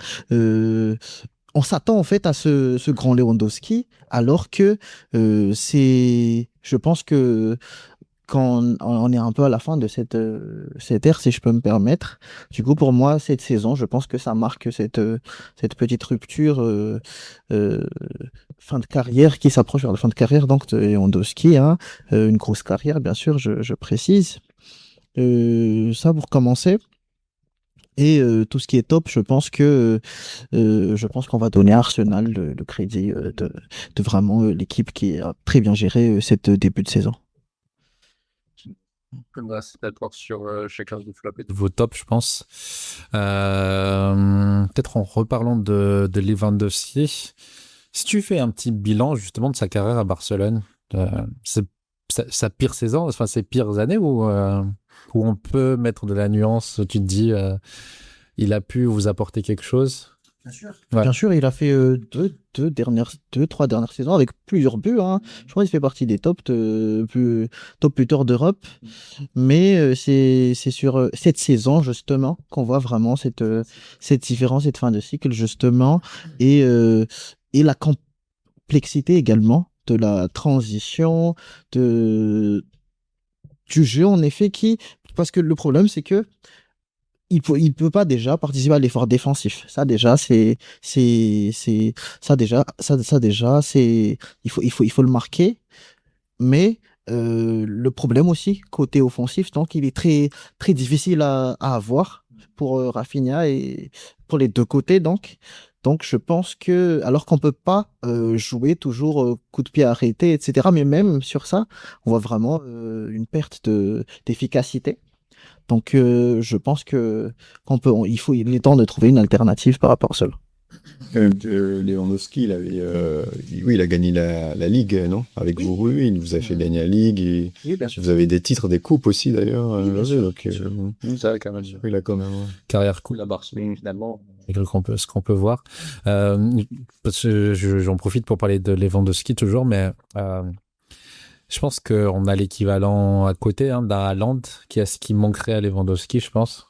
on s'attend en fait à ce grand Lewandowski, alors que je pense que quand on est un peu à la fin de cette ère, si je peux me permettre. Du coup, pour moi, cette saison, je pense que ça marque cette petite rupture, fin de carrière qui s'approche vers la fin de carrière, donc de Lewandowski, une grosse carrière, bien sûr, je précise. Ça pour commencer. Et tout ce qui est top, je pense qu'on va donner à Arsenal le crédit de vraiment l'équipe qui a très bien géré cette début de saison. C'est d'accord sur chacun des flops et Vos tops, je pense. Peut-être en reparlant de Lewandowski, si tu fais un petit bilan justement de sa carrière à Barcelone, C'est sa pire saison, enfin ses pires années où on peut mettre de la nuance. Tu te dis, il a pu vous apporter quelque chose. Bien sûr. Ouais. Bien sûr, il a fait trois dernières saisons avec plusieurs buts. Hein. Je crois qu'il fait partie des top buteurs d'Europe. Mais c'est sur cette saison, justement, qu'on voit vraiment cette différence, cette fin de cycle, justement. Et la complexité également de la transition, du jeu, en effet, parce que le problème, c'est que il peut pas déjà participer à l'effort défensif. Ça déjà c'est il faut le marquer. Mais le problème aussi côté offensif, donc il est très très difficile à avoir pour Rafinha et pour les deux côtés donc je pense que alors qu'on peut pas jouer toujours coup de pied arrêté, etc. Mais même sur ça, on voit vraiment une perte d'efficacité. Donc, je pense il est temps de trouver une alternative par rapport à cela. Lewandowski, il a gagné la Ligue, non? Avec vous, il vous a fait gagner la Ligue. Et Oui, bien sûr. vous avez des titres, des coupes aussi, d'ailleurs. Donc, Ça, quand même. il a quand même. Carrière cool. La Barcelone, finalement. Ce qu'on peut voir. Parce que j'en profite pour parler de Lewandowski toujours, mais je pense qu'on a l'équivalent à côté d'un Haaland qui a ce qui manquerait à Lewandowski, je pense.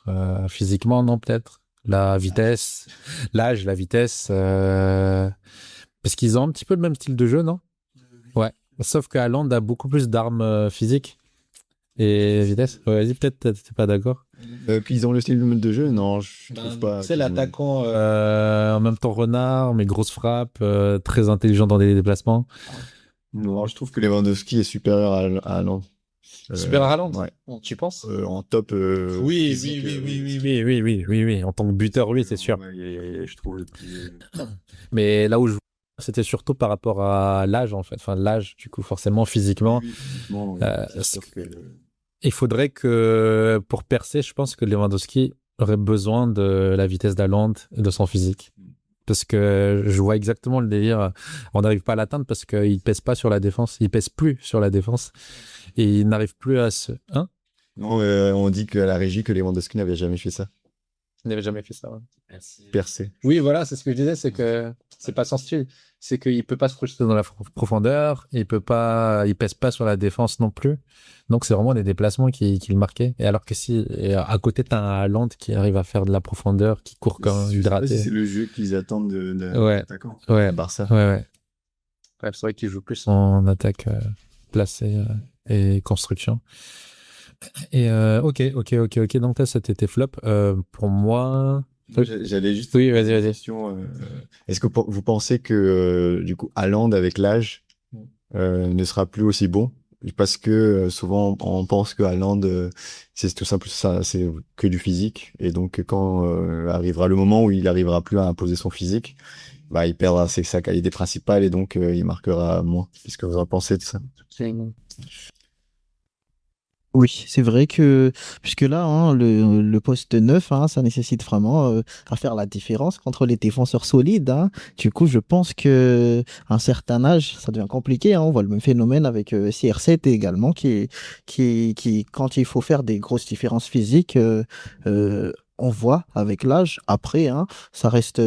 Physiquement, non, peut-être. La vitesse, l'âge, la vitesse. Parce qu'ils ont un petit peu le même style de jeu, non? Ouais. Sauf que Haaland a beaucoup plus d'armes physiques et vitesse. Ouais, vas-y, peut-être t'es pas d'accord. Qu'ils ont le style de jeu? Non, je trouve pas. C'est l'attaquant en même temps renard, mais grosse frappe, très intelligent dans les déplacements. Non, je trouve que Lewandowski est supérieur à Haaland. Super Haaland, ouais. tu penses? En top. Oui, physique, oui. En tant que buteur, oui, c'est sûr. Ouais, je trouve. Mais là où je c'était surtout par rapport à l'âge, en fait. Enfin, l'âge, du coup, forcément, physiquement. Physiquement, Il faudrait que, pour percer, je pense que Lewandowski aurait besoin de la vitesse d'Haaland et de son physique. Parce que je vois exactement le délire. On n'arrive pas à l'atteindre parce qu'il pèse pas sur la défense. Il pèse plus sur la défense. Et il n'arrive plus à se... Hein? Non, on dit qu'à la régie que Lewandowski n'avait jamais fait ça. Il n'avait jamais fait ça. Ouais. Percé. Oui, voilà, c'est ce que je disais, c'est que c'est pas son style. C'est qu'il peut pas se projeter Dans la profondeur, il pèse pas sur la défense non plus. Donc c'est vraiment des déplacements qui le marquaient. Et alors que si à côté t'as un Haaland qui arrive à faire de la profondeur, qui court comme hydraté. C'est le jeu qu'ils attendent de Ouais. l'attaquant. Ouais. Barça. Ouais. Bref, c'est vrai qu'il joue plus En attaque placée et construction. Et ok. Donc là, c'était flop. Pour moi. J'allais juste. Oui, vas-y. Question, est-ce que vous pensez que du coup Haaland avec l'âge ne sera plus aussi bon? Parce que souvent on pense que Haaland c'est tout simple ça, c'est que du physique, et donc quand arrivera le moment où il arrivera plus à imposer son physique, bah il perdra sa qualité principale et donc il marquera moins. Qu'est-ce que vous en pensez de ça? Oui, c'est vrai que, puisque là, hein, le poste 9, hein, ça nécessite vraiment à faire la différence contre les défenseurs solides. Hein. Du coup, je pense que à un certain âge, ça devient compliqué. Hein. On voit le même phénomène avec CR7 également, qui, quand il faut faire des grosses différences physiques, on voit avec l'âge. Après, hein, ça reste.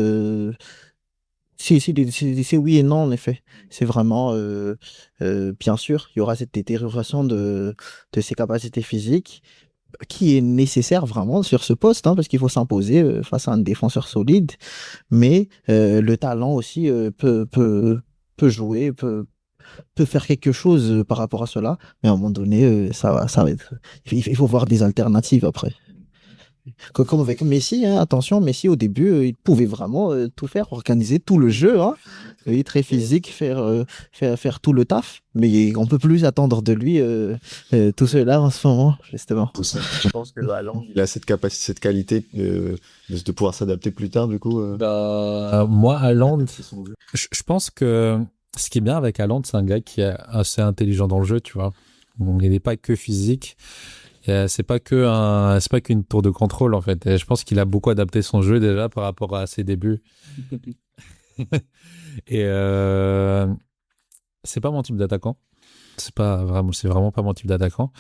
C'est oui et non, en effet. C'est vraiment, bien sûr, il y aura cette détérioration de ses capacités physiques qui est nécessaire vraiment sur ce poste, hein, parce qu'il faut s'imposer face à un défenseur solide. Mais le talent aussi peut jouer, peut faire quelque chose par rapport à cela. Mais à un moment donné, ça va être. Il faut voir des alternatives après. Comme avec Messi, hein, attention, Messi au début, il pouvait vraiment tout faire, organiser tout le jeu, hein. Il est très physique, faire tout le taf, mais on peut plus attendre de lui tout cela en ce moment, justement. Je pense que Haaland, il a cette capacité, cette qualité de pouvoir s'adapter plus tard, du coup. Moi, Haaland, je pense que ce qui est bien avec Haaland, c'est un gars qui est assez intelligent dans le jeu, tu vois. Donc, il n'est pas que physique. C'est pas qu'une tour de contrôle en fait. Et je pense qu'il a beaucoup adapté son jeu déjà par rapport à ses débuts. Et c'est pas mon type d'attaquant. C'est vraiment pas mon type d'attaquant.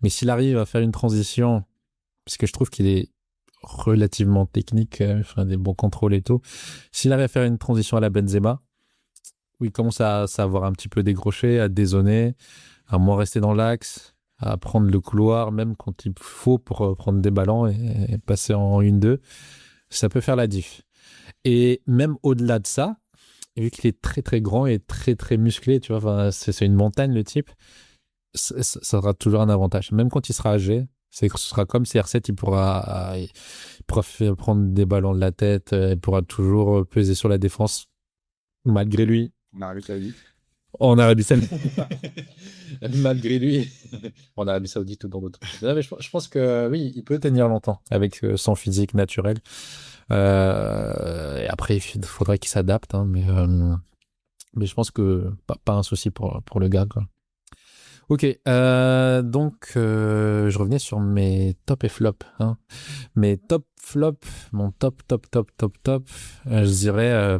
Mais s'il arrive à faire une transition, parce que je trouve qu'il est relativement technique, des bons contrôles et tout. S'il arrive à faire une transition à la Benzema, où il commence à savoir un petit peu décrocher, à dézonner, à moins rester dans l'axe, à prendre le couloir, même quand il faut pour prendre des ballons et passer en 1-2, ça peut faire la diff. Et même au-delà de ça, vu qu'il est très très grand et très très musclé, tu vois, c'est une montagne le type, ça sera toujours un avantage. Même quand il sera âgé, ce sera comme CR7, il pourra prendre des ballons de la tête, il pourra toujours peser sur la défense, malgré lui. En Arabie Saoudite. Malgré lui. En Arabie Saoudite ou dans d'autres. Non, mais je pense que oui, il peut tenir longtemps avec son physique naturel. Et après, il faudrait qu'il s'adapte, hein, mais je pense que pas un souci pour le gars, quoi. Ok, donc je revenais sur mes top et flop. Hein. Mes top flop, mon top, je dirais,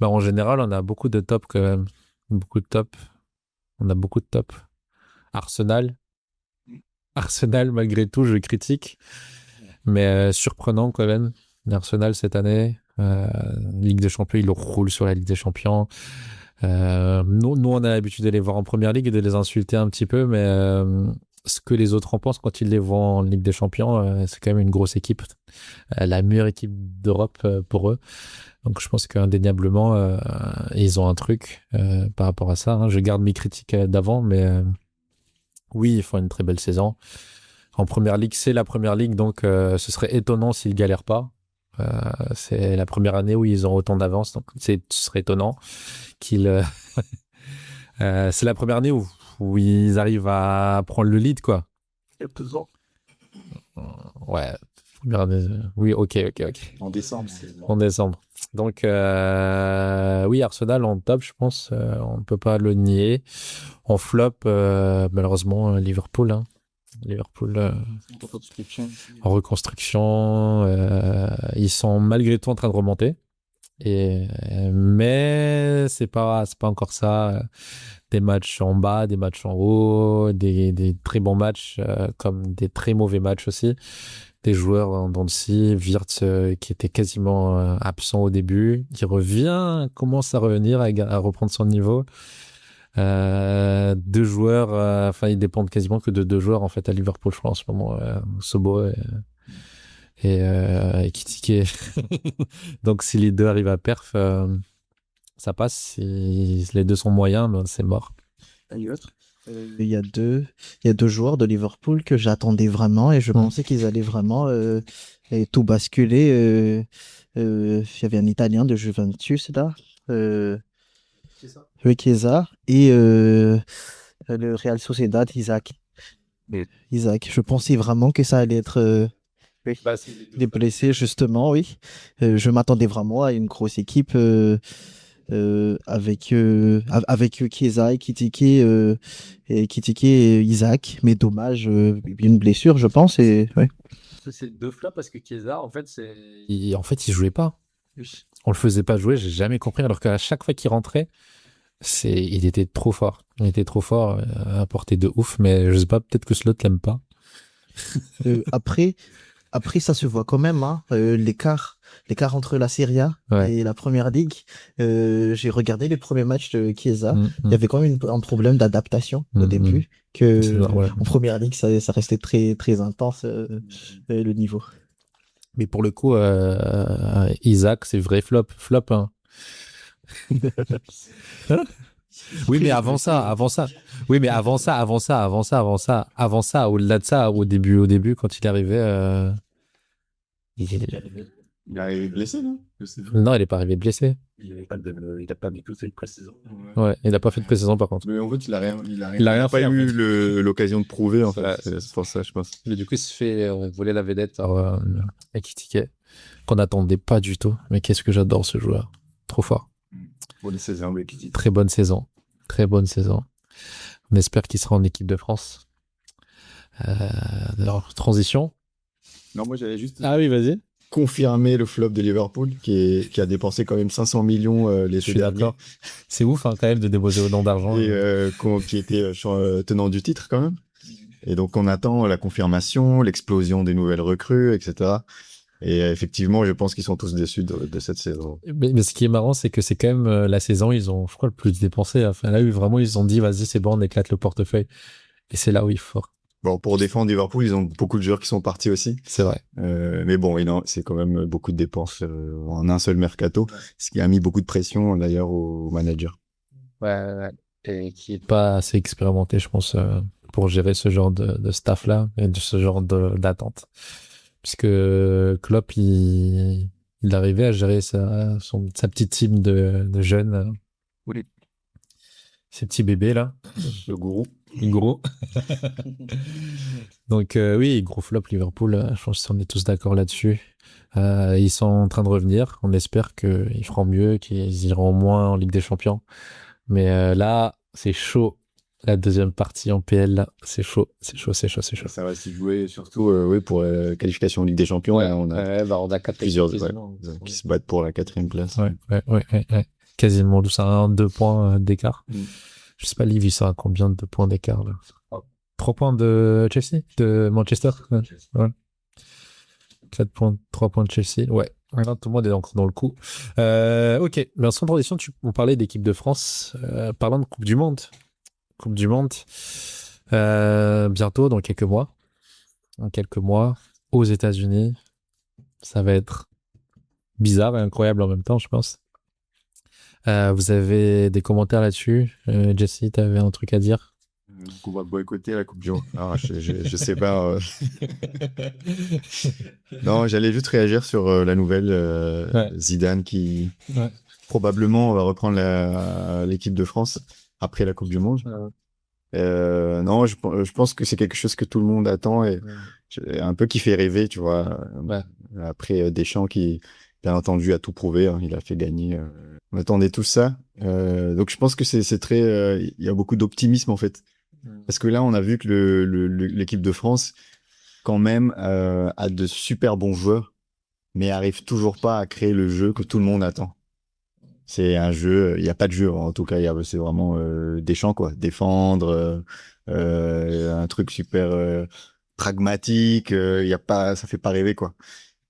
en général, on a beaucoup de top quand même. Beaucoup de top. On a beaucoup de top. Arsenal, malgré tout, je critique. Mais surprenant quand même. Arsenal cette année. Ligue des Champions, il roule sur la Ligue des Champions. Nous, on a l'habitude de les voir en première ligue et de les insulter un petit peu, mais ce que les autres en pensent quand ils les voient en Ligue des Champions, c'est quand même une grosse équipe. La meilleure équipe d'Europe pour eux. Donc je pense qu'indéniablement, ils ont un truc par rapport à ça. Hein. Je garde mes critiques d'avant, mais oui, ils font une très belle saison. En première ligue, c'est la première ligue, donc ce serait étonnant s'ils galèrent pas. C'est la première année où ils ont autant d'avance, donc ce serait étonnant qu'ils... c'est la première année où ils arrivent à prendre le lead, quoi. Il y a 2 ans. Ouais, première année... Oui, ok. En décembre. En décembre. Donc, oui, Arsenal en top, je pense, on ne peut pas le nier. En flop, malheureusement, Liverpool, hein. Liverpool en reconstruction, ils sont malgré tout en train de remonter, mais c'est pas encore ça. Des matchs en bas, des matchs en haut, des très bons matchs comme des très mauvais matchs aussi. Des joueurs en dents de scie, Wirtz qui était quasiment absent au début, qui commence à revenir, à reprendre son niveau. 2 joueurs, ils dépendent quasiment que de 2 joueurs en fait à Liverpool, je crois en ce moment, Sobo et Kitike. Donc si les 2 arrivent à perf, ça passe. Si les 2 sont moyens, ben, c'est mort. Il y a 2 joueurs de Liverpool que j'attendais vraiment et je pensais qu'ils allaient vraiment tout basculer. Il y avait un Italien de Juventus là. Chiesa et le Real Sociedad, Isaac. Isaac, je pensais vraiment que ça allait être des blessés, justement, oui. Je m'attendais vraiment à une grosse équipe avec Chiesa et Kitike et Isaac, mais dommage, une blessure, je pense. Et, ouais. C'est 2 flops parce que Chiesa, en fait, il jouait pas. On le faisait pas jouer, j'ai jamais compris, alors qu'à chaque fois qu'il rentrait, il était trop fort. Il était trop fort à portée de ouf, mais je sais pas, peut-être que Slot l'aime pas. Après, ça se voit quand même, hein, l'écart entre la Serie A et la Première Ligue. J'ai regardé les premiers matchs de Chiesa. Il y avait quand même un problème d'adaptation au début. En Première Ligue, ça restait très, très intense, le niveau. Mais pour le coup, Isaac, c'est vrai flop, hein. Oui, mais avant ça. Oui, mais avant ça, au-delà de ça, au début, quand il arrivait, il est arrivé blessé, non? Non, il n'est pas arrivé blessé. Il n'a pas du tout fait de pré-saison. Ouais, il n'a pas fait de pré-saison par contre. Mais en fait, il a rien fait, pas en eu fait. l'occasion de prouver, en fait. C'est pour ça, je pense. Mais du coup, il se fait voler la vedette à Ekitike, qu'on n'attendait pas du tout. Mais qu'est-ce que j'adore ce joueur. Trop fort. Bonne saison, Ekitike. Très bonne saison. On espère qu'il sera en équipe de France. Alors, transition. Non, moi, j'avais juste... Ah oui, vas-y. confirmer le flop de Liverpool, qui a dépensé quand même 500 millions Je l'été suis dernier. d'accord. C'est ouf quand même de déposer autant d'argent. Et qui était tenant du titre quand même. Et donc on attend la confirmation, l'explosion des nouvelles recrues, etc. Et effectivement, je pense qu'ils sont tous déçus de cette saison. Mais ce qui est marrant, c'est que c'est quand même la saison, ils ont, je crois, le plus dépensé. Enfin, là, vraiment, ils se sont dit, vas-y, c'est bon, on éclate le portefeuille. Et c'est là où il faut. Bon, pour défendre Liverpool, ils ont beaucoup de joueurs qui sont partis aussi. C'est vrai. Mais bon, c'est quand même beaucoup de dépenses en un seul mercato, ce qui a mis beaucoup de pression d'ailleurs au manager. Ouais. Et qui est pas assez expérimenté, je pense, pour gérer ce genre de staff-là et de ce genre d'attente. Puisque Klopp, il arrivait à gérer sa petite team de jeunes, Oui. ces petits bébés là. Le gourou. Gros. Donc oui, gros flop Liverpool, je pense qu'on est tous d'accord là-dessus. Ils sont en train de revenir. On espère qu'ils feront mieux, qu'ils iront moins en Ligue des Champions. Mais là, c'est chaud. La deuxième partie en PL, là, c'est chaud. Ça va s'y jouer surtout oui, pour qualification en Ligue des Champions. Ouais, On a on a 4 plusieurs qui se battent pour la 4e place. Ouais. Quasiment tout ça, 2 points d'écart. Je sais pas, Liv, il sera à combien de 2 points d'écart là? 3 points de Chelsea? De Manchester? Ouais. 4 points, 3 points de Chelsea. Ouais. Là, tout le monde est dans le coup. Ok. Mais sans transition, on parlait d'équipe de France. Parlant de Coupe du Monde. Coupe du Monde. Bientôt, dans quelques mois. Aux États-Unis. Ça va être bizarre et incroyable en même temps, je pense. Vous avez des commentaires là-dessus? Jesse, tu avais un truc à dire? On va boycotter la Coupe du Monde. Ah, je sais pas. Non, j'allais juste réagir sur la nouvelle Zidane qui probablement va reprendre l'équipe de France après la Coupe du Monde. Non, je pense que c'est quelque chose que tout le monde attend et un peu qui fait rêver, tu vois. Après Deschamps qui, bien entendu, a tout prouvé. Hein, il a fait gagner. On attendait tout ça. Donc je pense que c'est très. Il y a beaucoup d'optimisme en fait. Parce que là, on a vu que l'équipe de France, quand même, a de super bons joueurs, mais arrive toujours pas à créer le jeu que tout le monde attend. C'est un jeu, il n'y a pas de jeu, en tout cas, c'est vraiment Deschamps, quoi. Défendre, un truc super pragmatique, ça fait pas rêver, quoi.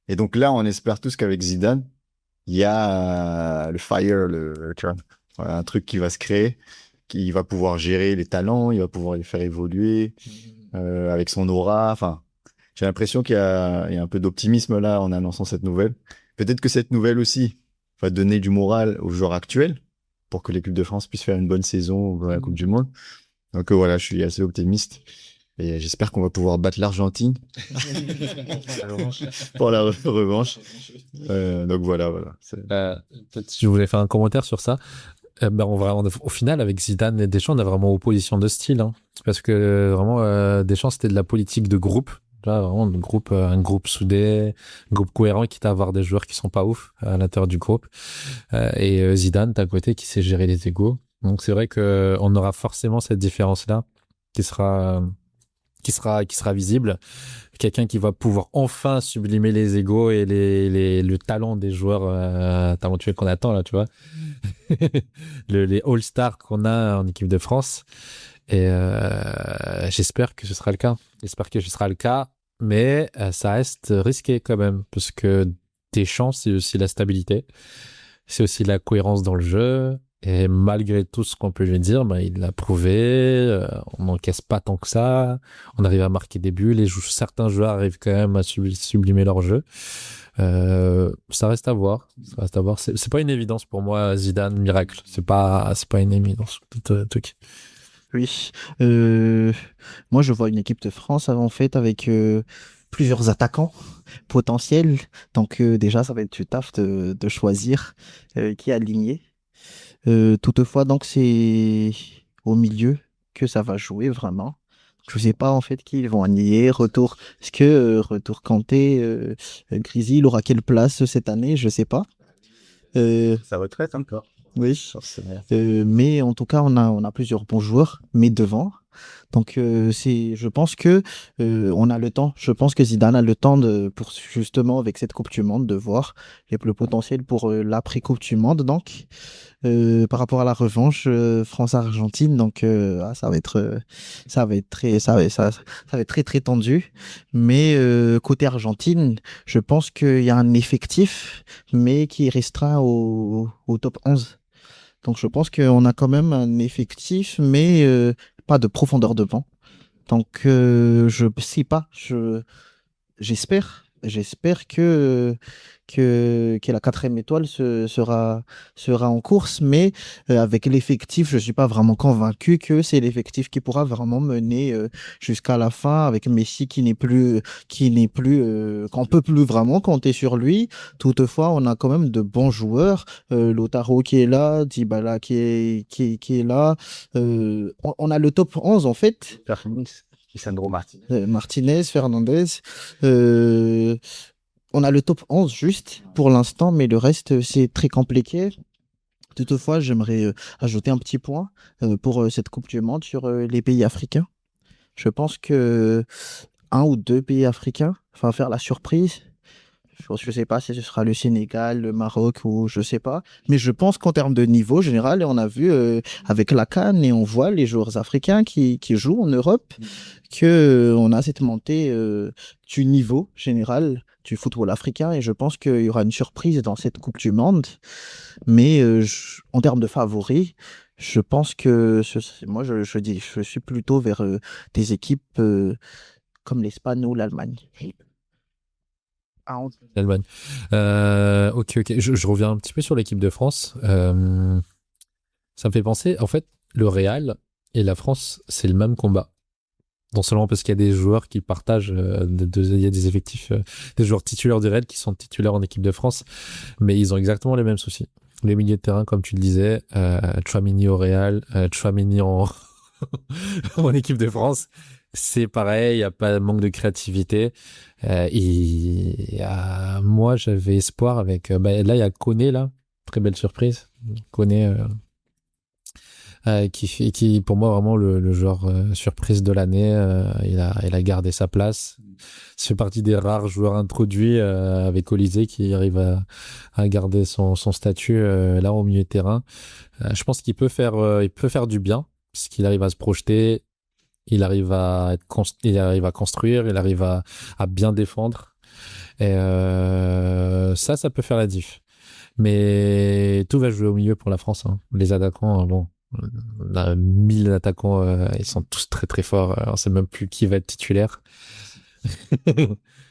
Et donc là, on espère tous qu'avec Zidane, il y a le fire, tu vois, voilà, un truc qui va se créer, qui va pouvoir gérer les talents, il va pouvoir les faire évoluer avec son aura. Enfin, j'ai l'impression qu'il y a un peu d'optimisme là en annonçant cette nouvelle. Peut-être que cette nouvelle aussi va donner du moral aux joueurs actuels pour que l'équipe de France puisse faire une bonne saison dans la Coupe du Monde. Donc voilà, je suis assez optimiste. Et j'espère qu'on va pouvoir battre l'Argentine pour la revanche. Donc voilà. Peut-être si je voulais faire un commentaire sur ça. Au final, avec Zidane et Deschamps, on a vraiment opposition de style. Hein. Parce que vraiment, Deschamps, c'était de la politique de groupe. Là, vraiment, un groupe soudé, un groupe cohérent, quitte à avoir des joueurs qui sont pas ouf à l'intérieur du groupe. Et Zidane, d'un côté, qui sait gérer les égos. Donc c'est vrai qu'on aura forcément cette différence-là qui sera visible. Quelqu'un qui va pouvoir enfin sublimer les égos et le talent des joueurs talentueux qu'on attend, là, tu vois. Les All-Stars qu'on a en équipe de France. Et j'espère que ce sera le cas. Mais ça reste risqué quand même. Parce que Deschamps, c'est aussi la stabilité. C'est aussi la cohérence dans le jeu. Et malgré tout ce qu'on peut lui dire, il l'a prouvé. On n'encaisse pas tant que ça. On arrive à marquer des buts. Certains joueurs arrivent quand même à sublimer leur jeu. Ça reste à voir. C'est pas une évidence pour moi, Zidane, miracle. C'est pas une évidence. Truc. Oui. Moi, je vois une équipe de France en fait avec plusieurs attaquants potentiels. Donc déjà, ça va être du taf de choisir qui aligner. Toutefois, donc c'est au milieu que ça va jouer vraiment. Je sais pas en fait qui ils vont aligner. Est-ce que retour Kanté, Grisy, il aura quelle place cette année? Je sais pas. Sa retraite encore. Oui. Forcément. Mais en tout cas, on a plusieurs bons joueurs, mais devant. Donc je pense que on a le temps. Je pense que Zidane a le temps pour justement avec cette Coupe du Monde de voir le potentiel pour l'après-Coupe du Monde. Donc par rapport à la revanche France-Argentine, donc ça va être très très tendu. Mais côté Argentine, je pense qu'il y a un effectif, mais qui est restreint au top 11. Donc je pense qu'on a quand même un effectif, mais pas de profondeur de banc. Donc je sais pas, j'espère que la quatrième étoile sera en course, mais avec l'effectif, je suis pas vraiment convaincu que c'est l'effectif qui pourra vraiment mener jusqu'à la fin avec Messi qu'on peut plus vraiment compter sur lui. Toutefois, on a quand même de bons joueurs, Lautaro qui est là, Dybala qui est là. On a le top 11 en fait. Lisandro Martinez. Martinez, Fernandez. On a le top 11 juste pour l'instant, mais le reste, c'est très compliqué. Toutefois, j'aimerais ajouter un petit point pour cette Coupe du Monde sur les pays africains. Je pense que un ou deux pays africains vont faire la surprise. Je ne sais pas si ce sera le Sénégal, le Maroc ou je sais pas. Mais je pense qu'en termes de niveau général, et on a vu avec la CAN et on voit les joueurs africains qui jouent en Europe, que on a cette montée du niveau général du football africain et je pense qu'il y aura une surprise dans cette Coupe du Monde. Mais en termes de favoris, je pense que moi je suis plutôt vers des équipes comme l'Espagne ou l'Allemagne. L'Allemagne. Ok. Je reviens un petit peu sur l'équipe de France. Ça me fait penser, en fait, le Real et la France, c'est le même combat. Non seulement parce qu'il y a des joueurs qui partagent, il y a des effectifs, des joueurs titulaires du Real qui sont titulaires en équipe de France, mais ils ont exactement les mêmes soucis. Les milieux de terrain, comme tu le disais, Tchouaméni au Real, Tchouaméni en équipe de France, c'est pareil, il n'y a pas de manque de créativité. Moi, j'avais espoir avec... là, il y a Koné, là. Très belle surprise. Koné, qui pour moi, vraiment le joueur surprise de l'année. Il a gardé sa place. Ça fait partie des rares joueurs introduits avec Olysée qui arrive à garder son statut là au milieu de terrain. Je pense qu'il peut faire du bien parce qu'il arrive à se projeter. Il arrive à construire, il arrive à bien défendre. Et ça peut faire la diff. Mais tout va jouer au milieu pour la France. Hein. Les attaquants, bon, on a 1000 attaquants, ils sont tous très très forts. On ne sait même plus qui va être titulaire.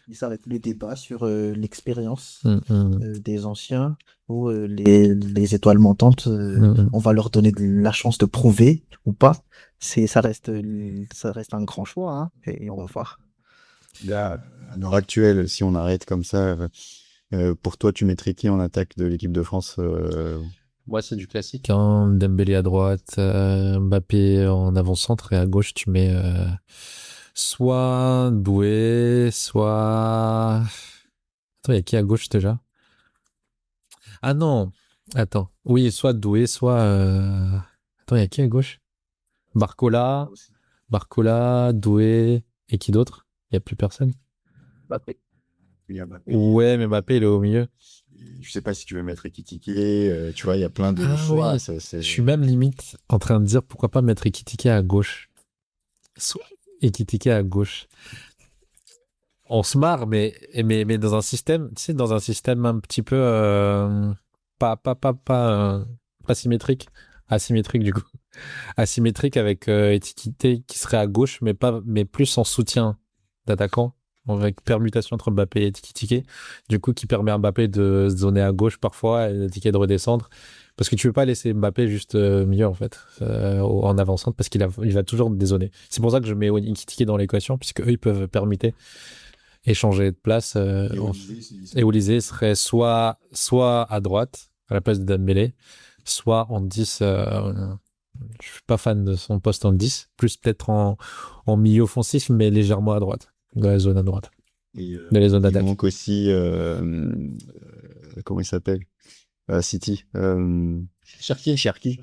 Il s'arrête le débat sur l'expérience des anciens ou les étoiles montantes. On va leur donner la chance de prouver ou pas. Ça reste un grand choix hein, et on va voir. Là, à l'heure actuelle, si on arrête comme ça, pour toi, tu mettrais qui en attaque de l'équipe de France Moi, c'est du classique. Hein, Dembélé à droite, Mbappé en avant-centre et à gauche, tu mets soit Doué, soit... Attends, il y a qui à gauche déjà? Ah non, attends. Oui, soit Doué, soit... Attends, il y a qui à gauche? Barcola, Doué, et qui d'autre? Il n'y a plus personne? Mbappé. Ouais, mais Mbappé, il est au milieu. Je sais pas si tu veux mettre Ekitike, tu vois, il y a plein de choix. Ouais. Je suis même limite en train de dire pourquoi pas mettre Ekitike à gauche. Ekitike à gauche. On se marre, mais dans un système, tu sais, dans un système un petit peu pas symétrique, asymétrique du coup. Asymétrique avec Ekitike qui serait à gauche, mais plus en soutien d'attaquant. Avec permutation entre Mbappé et Ekitike, du coup qui permet à Mbappé de se zoner à gauche parfois et Ekitike de redescendre, parce que tu veux pas laisser Mbappé juste milieu en fait, en avançant, parce qu'il va toujours dézoner. C'est pour ça que je mets Ekitike dans l'équation, puisque eux ils peuvent permuter et changer de place. Et Olysée serait soit à droite à la place de Dembélé, soit en 10. Je suis pas fan de son poste en 10, plus peut-être en milieu offensif, mais légèrement à droite. Dans la zone à droite. Et dans les zones d'attaque. Il manque aussi, comment il s'appelle City. Cherki.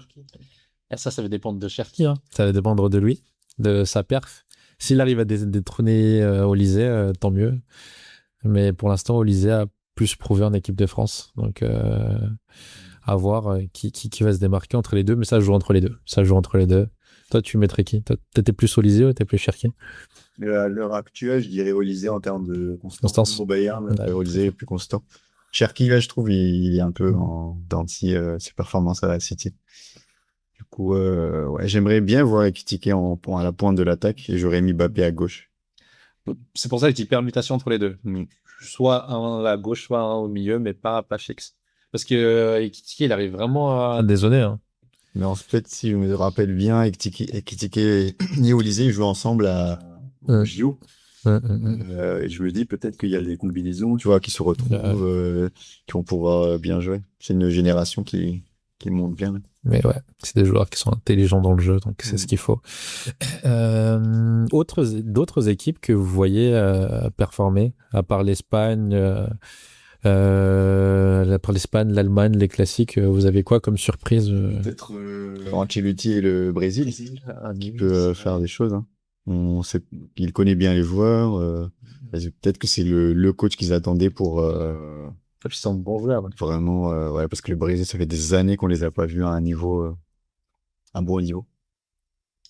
Et ça va dépendre de Cherki. Hein. Ça va dépendre de lui. de sa perf. S'il arrive à détrôner Olysée, tant mieux. Mais pour l'instant, Olysée a plus prouvé en équipe de France. Donc, à voir qui va se démarquer entre les deux. Mais ça joue entre les deux. Toi, tu mettrais qui? T'étais plus Olysée ou t'es plus Cherki? À l'heure actuelle, je dirais Olysée en termes de Constance. Au Bayern, Olysée est plus constant. Cherki, là, je trouve, il est un peu en dents de scie, ses performances à la City. Du coup, ouais, j'aimerais bien voir Ekitike à la pointe de l'attaque et j'aurais mis Mbappé à gauche. C'est pour ça que je dis permutation entre les deux. Soit un à gauche, soit un au milieu, mais pas fixe. Parce que Ekitike, il arrive vraiment à... Désolé. Hein. Mais en fait, si je me rappelle bien, Ekitike et Olysée jouent ensemble à JO. Et je me dis peut-être qu'il y a des combinaisons, tu vois, qui se retrouvent, qui vont pouvoir bien jouer. C'est une génération qui monte bien. Mais ouais, c'est des joueurs qui sont intelligents dans le jeu, donc c'est ce qu'il faut. D'autres équipes que vous voyez performer, à part l'Espagne, l'Allemagne, les classiques, vous avez quoi comme surprise Peut-être Ancelotti et le Brésil, qui peut faire des choses. Hein. Il connaît bien les joueurs. Peut-être que c'est le coach qu'ils attendaient pour... Ils sont bons joueurs. Vraiment, ouais, parce que le Brésil, ça fait des années qu'on les a pas vus à un niveau, un bon niveau.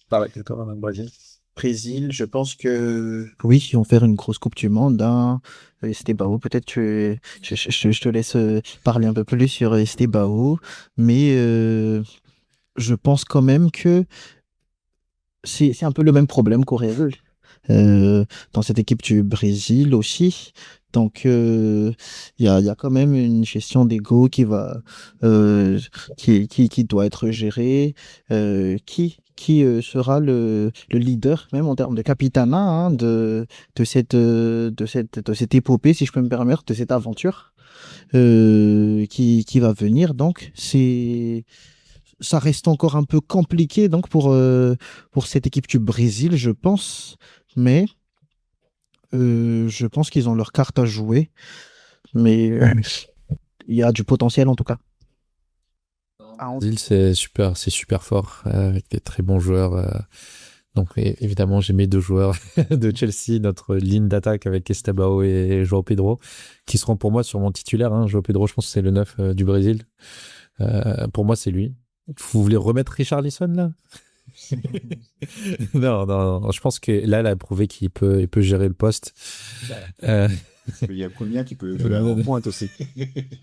Pareil que toi, même Brésil. Brésil, je pense que oui, ils vont faire une grosse Coupe du Monde. Hein. Estebao, peut-être je te laisse parler un peu plus sur Estebao, mais je pense quand même que c'est un peu le même problème qu'au Real. Dans cette équipe du Brésil aussi. Donc, il y a quand même une gestion d'ego qui doit être gérée. Qui sera le leader, même en termes de capitana, hein, de cette épopée, si je peux me permettre, de cette aventure qui va venir. Donc, ça reste encore un peu compliqué donc pour cette équipe du Brésil, je pense. Mais je pense qu'ils ont leur carte à jouer. Mais il y a du potentiel en tout cas. Brésil, c'est super fort, avec des très bons joueurs. Donc évidemment, j'ai mes deux joueurs de Chelsea, notre ligne d'attaque avec Estebao et João Pedro, qui seront pour moi sur mon titulaire. Hein. João Pedro, je pense que c'est le 9 du Brésil. Pour moi, c'est lui. Vous voulez remettre Richarlison là? non, je pense que là, il a prouvé qu'il peut gérer le poste. Il y a combien qui peut jouer en pointe aussi?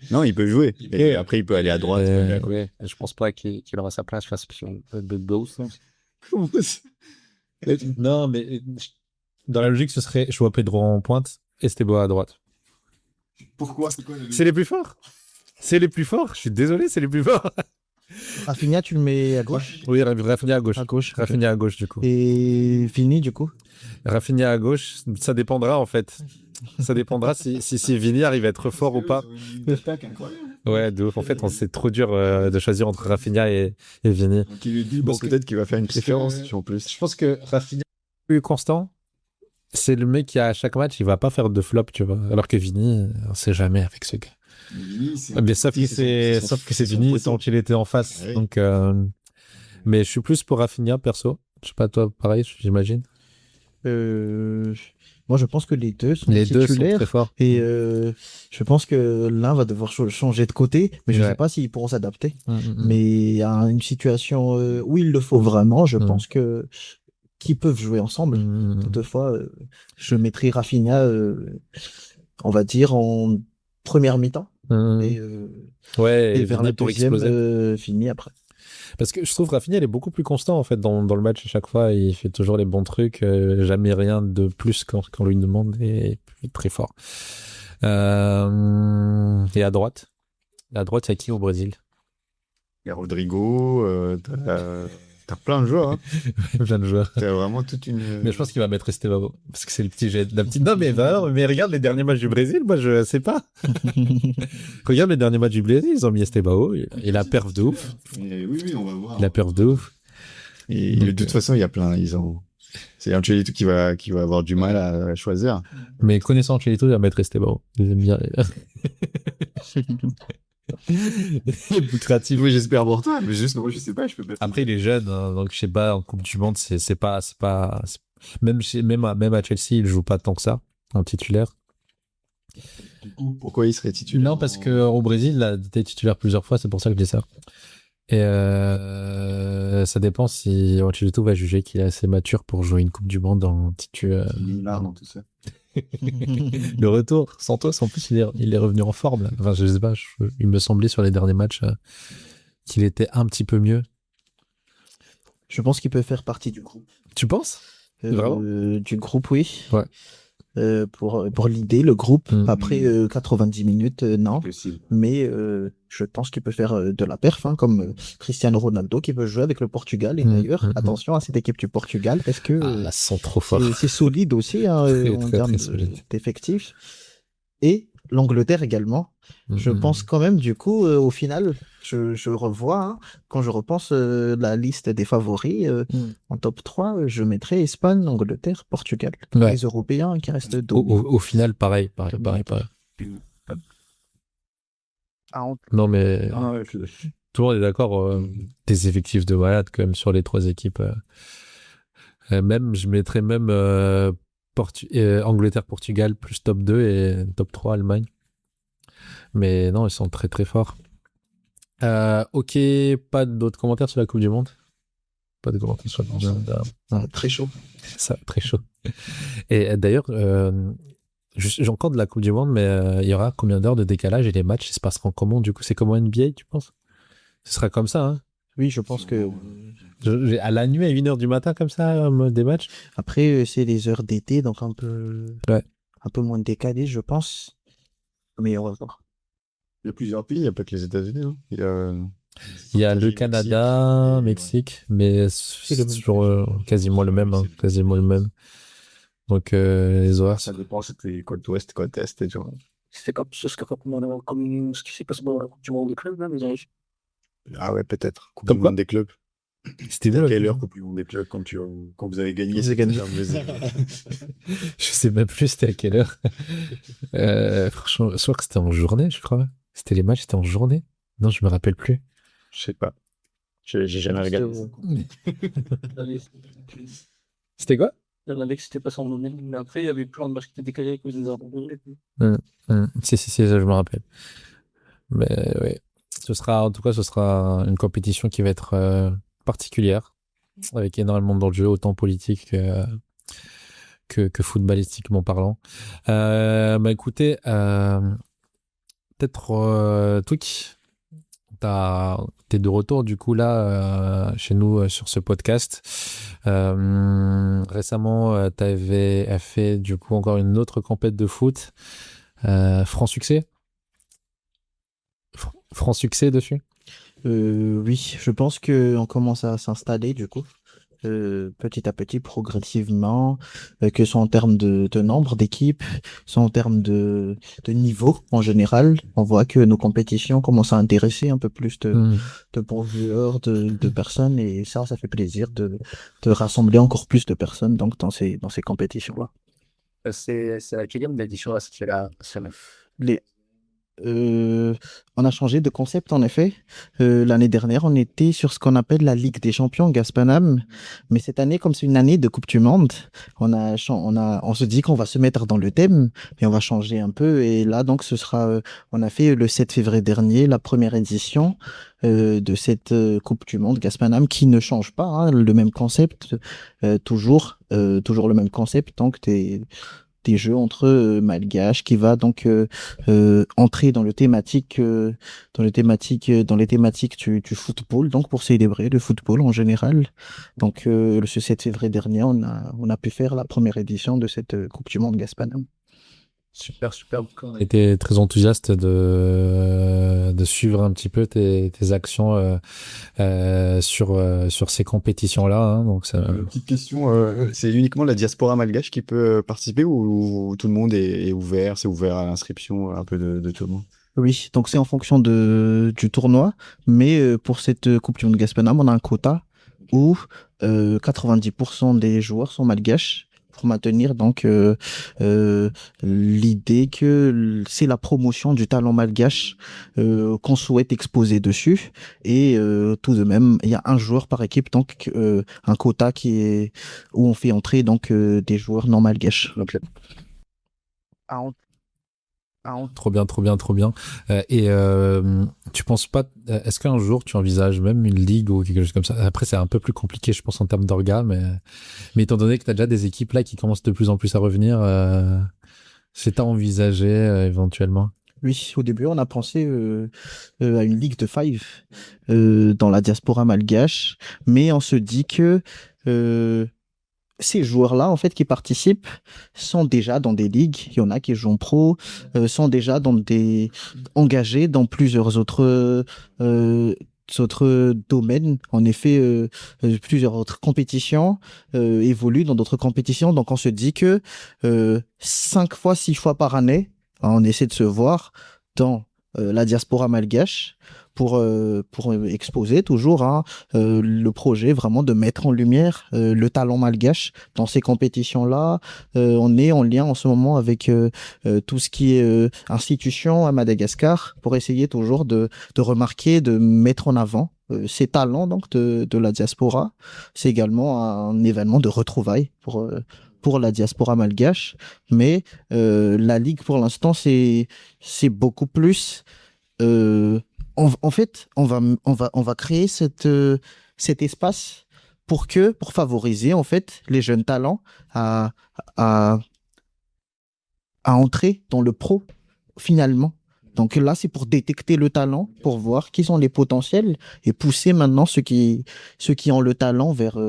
Non, il peut jouer. Et après, il peut aller à droite. Oui, je pense pas qu'il aura sa place face à Dos. Non, mais dans la logique, ce serait João Pedro en pointe, Estebao à droite. Pourquoi? C'est les plus forts. C'est les plus forts. Je suis désolé, c'est les plus forts. Rafinha, tu le mets à gauche? Oui, Rafinha à gauche. Rafinha à gauche, du coup. Et Vini, du coup? Rafinha à gauche, ça dépendra en fait. Ça dépendra si Vini arrive à être fort ou pas. Ouais, de ouf. En fait, c'est trop dur de choisir entre Rafinha et Vini. Peut-être qu'il va faire une préférence en plus. Je pense que Rafinha est plus constant. C'est le mec qui, à chaque match, il va pas faire de flop, tu vois. Alors que Vini, on sait jamais avec ce gars. Mais sauf que c'est Vini tant qu'il était en face. Ouais. Donc, mais je suis plus pour Rafinha, perso. Je sais pas, toi, pareil, j'imagine. Moi, je pense que les deux sont très forts. Et je pense que l'un va devoir changer de côté, mais je ne sais pas s'ils pourront s'adapter. Mais à une situation où il le faut vraiment, je pense qu'ils peuvent jouer ensemble. Toutefois, je mettrai Rafinha, on va dire, en première mi-temps. Et vers la deuxième, fini après. Parce que je trouve Rafinha, il est beaucoup plus constant en fait dans le match à chaque fois. Il fait toujours les bons trucs, jamais rien de plus quand on lui demande, et il est très fort. Et à droite, il y a qui au Brésil? Il y a Rodrigo, t'as plein de joueurs. Hein. Plein de joueurs. T'as vraiment toute une. Mais je pense qu'il va mettre Estevao parce que c'est le petit jet d'un petit. Non mais regarde les derniers matchs du Brésil, moi je sais pas. Regarde les derniers matchs du Brésil, ils ont mis Estevao, il a perf de ouf. Oui, on va voir. Il a perf de ouf. Et donc, de toute façon, il y a plein. C'est Ancelotti qui va avoir du mal à choisir. Mais connaissant Ancelotti, il va mettre Estevao. Ils aiment bien. créatif. Oui, j'espère pour toi, mais juste, moi, je sais pas, je peux pas. Après, il est jeune, hein, donc je sais pas, en Coupe du Monde, c'est pas, même à Chelsea, il joue pas tant que ça, en titulaire. Du coup, pourquoi il serait titulaire? Non, parce que au Brésil, il a été titulaire plusieurs fois, c'est pour ça que je dis ça. Et ça dépend si Ancelotti va juger qu'il est assez mature pour jouer une Coupe du Monde en titulaire. Neymar dans tout ça. Le retour, Santos, en plus, il est revenu en forme. Là. Enfin, je sais pas, il me semblait sur les derniers matchs qu'il était un petit peu mieux. Je pense qu'il peut faire partie du groupe. Tu penses? Vraiment Du groupe, oui. Ouais. Pour l'idée, le groupe, après 90 minutes, non. Possible. Mais je pense qu'il peut faire de la perf, hein, comme Cristiano Ronaldo qui peut jouer avec le Portugal. Et d'ailleurs, attention à cette équipe du Portugal, parce que là, sont trop forts. c'est solide aussi hein, en termes d'effectifs. Et l'Angleterre également. Je pense quand même, du coup, au final, je revois, hein, quand je repense la liste des favoris, en top 3, je mettrais Espagne, Angleterre, Portugal. Ouais. Les Européens qui restent deux. Au final, pareil. Non, mais tout le monde est d'accord. Des effectifs de malade quand même sur les trois équipes. Même, je mettrais même Angleterre, Portugal plus top 2 et top 3 Allemagne. Mais non, ils sont très très forts. Ok, pas d'autres commentaires sur la Coupe du Monde? Pas de commentaires sur la Coupe du Monde. Très chaud. Ça, très chaud. Et d'ailleurs, j'ai encore de la Coupe du Monde, mais il y aura combien d'heures de décalage et les matchs se passeront comment? Du coup, c'est comme en NBA, tu penses? Ce sera comme ça, hein? Oui, je pense que... À la nuit, à 1h du matin, comme ça, des matchs? Après, c'est les heures d'été, donc un peu moins décalé, je pense. Mais on va voir. Il y a plusieurs pays, il n'y a pas que les États-Unis. Hein. Il y a le Canada, Mexique, mais c'est toujours quasiment le même. Hein, quasiment le même. Donc, les horaires. Ça dépend, c'était côte ouest, côte est. C'est comme ce qui s'est passé dans la Coupe du Monde de club, là, mais Ah ouais, peut-être. Coupe Comme du quoi Monde des clubs. C'était à quelle heure Coupe du Monde des clubs quand vous avez gagné? Je sais même plus c'était à quelle heure. Franchement, soit que c'était en journée, je crois. C'était les matchs, c'était en journée. Non, je me rappelle plus. Je sais pas. J'ai jamais regardé. C'était quoi? Il y en avait qui s'étaient passé en journée, mais après, il y avait plein de matchs qui étaient décalés avec les heures. Si, ça, je me rappelle. Mais oui. Ce sera une compétition qui va être particulière, avec énormément d'enjeux, autant politiques que footballistiquement parlant. Bah écoutez, peut-être Twik, t'es de retour du coup là chez nous sur ce podcast. Récemment, t'avais fait du coup encore une autre compète de foot. Franc succès dessus? Oui, je pense qu'on commence à s'installer du coup, petit à petit, progressivement, que ce soit en termes de nombre d'équipes, soit en termes de niveau en général. On voit que nos compétitions commencent à intéresser un peu plus de bons joueurs, de personnes, et ça fait plaisir de rassembler encore plus de personnes donc, dans ces compétitions-là. C'est laquelle l'édition? C'est la On a changé de concept en effet. L'année dernière, on était sur ce qu'on appelle la Ligue des Champions Gaspanam, mais cette année, comme c'est une année de Coupe du Monde, on se dit qu'on va se mettre dans le thème et on va changer un peu. Et là, donc, on a fait le 7 février dernier la première édition de cette Coupe du Monde Gaspanam qui ne change pas, hein, le même concept, toujours le même concept. Donc, des jeux entre malgaches qui va donc entrer dans les thématiques du football, donc pour célébrer le football en général. Donc le 7 février dernier, on a pu faire la première édition de cette Coupe du Monde Gaspanam. Super. J'étais très enthousiaste de suivre un petit peu tes actions sur ces compétitions-là. Hein, donc petite question, c'est uniquement la diaspora malgache qui peut participer ou tout le monde est ouvert? C'est ouvert à l'inscription un peu de tout le monde? Oui, donc c'est en fonction du tournoi, mais pour cette Coupe du Monde Gaspanam, on a un quota où 90% des joueurs sont malgaches. pour maintenir donc l'idée que c'est la promotion du talent malgache qu'on souhaite exposer dessus. Et tout de même, il y a un joueur par équipe, donc un quota où on fait entrer donc des joueurs non malgaches. Donc, Trop bien, trop bien, trop bien. Tu penses pas, est-ce qu'un jour tu envisages même une ligue ou quelque chose comme ça? Après, c'est un peu plus compliqué, je pense, en termes d'orgas, mais étant donné que tu as déjà des équipes là qui commencent de plus en plus à revenir, c'est à envisager éventuellement. Oui, au début, on a pensé à une ligue de five dans la diaspora malgache, mais on se dit que ces joueurs-là, en fait, qui participent, sont déjà dans des ligues. Il y en a qui jouent en pro, sont déjà engagés dans plusieurs autres domaines. En effet, plusieurs autres compétitions évoluent dans d'autres compétitions. Donc, on se dit que 5 fois, 6 fois par année, on essaie de se voir dans la diaspora malgache pour exposer toujours le projet vraiment de mettre en lumière le talent malgache dans ces compétitions-là. On est en lien en ce moment avec tout ce qui est institution à Madagascar pour essayer toujours de remarquer, de mettre en avant ces talents donc de la diaspora. C'est également un événement de retrouvailles pour la diaspora malgache, mais la ligue pour l'instant c'est beaucoup plus en fait, on va créer cet espace pour favoriser en fait les jeunes talents à entrer dans le pro finalement. Donc là, c'est pour détecter le talent, pour voir qui sont les potentiels et pousser maintenant ceux qui ont le talent vers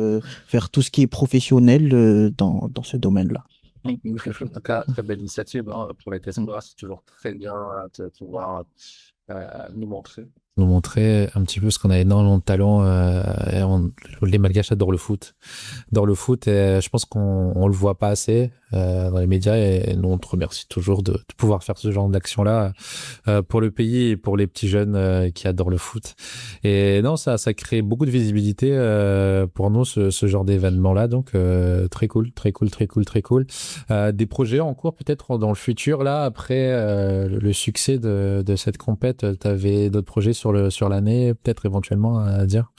tout ce qui est professionnel dans ce domaine-là. En tout cas, très belle initiative pour les diasporas. C'est toujours très bien de pouvoir nous montrer Un petit peu parce qu'on a énormément de talent. Les Malgaches adorent le foot. Et je pense qu'on le voit pas assez dans les médias. Et nous, on te remercie toujours de pouvoir faire ce genre d'action-là pour le pays et pour les petits jeunes qui adorent le foot. Et non, ça crée beaucoup de visibilité pour nous, ce genre d'événement-là. Donc, très cool. Des projets en cours peut-être dans le futur, là, après le succès de cette compète, t'avais d'autres projets sur l'année, peut-être éventuellement à dire?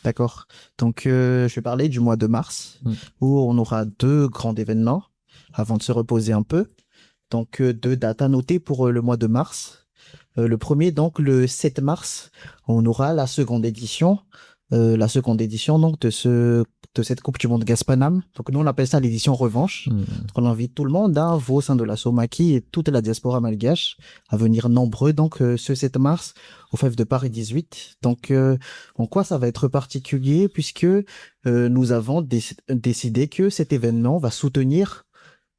D'accord. Donc, je vais parler du mois de mars, où on aura 2 grands événements avant de se reposer un peu. Donc, 2 dates à noter pour le mois de mars. Le premier, donc, le 7 mars, on aura la seconde édition donc de cette Coupe du Monde Gaspanam. Donc, nous, on appelle ça l'édition revanche. Donc, on invite tout le monde, vous au sein de la Somaki et toute la diaspora malgache à venir nombreux, donc, ce 7 mars au FEF de Paris 18. Donc, en quoi ça va être particulier puisque nous avons décidé que cet événement va soutenir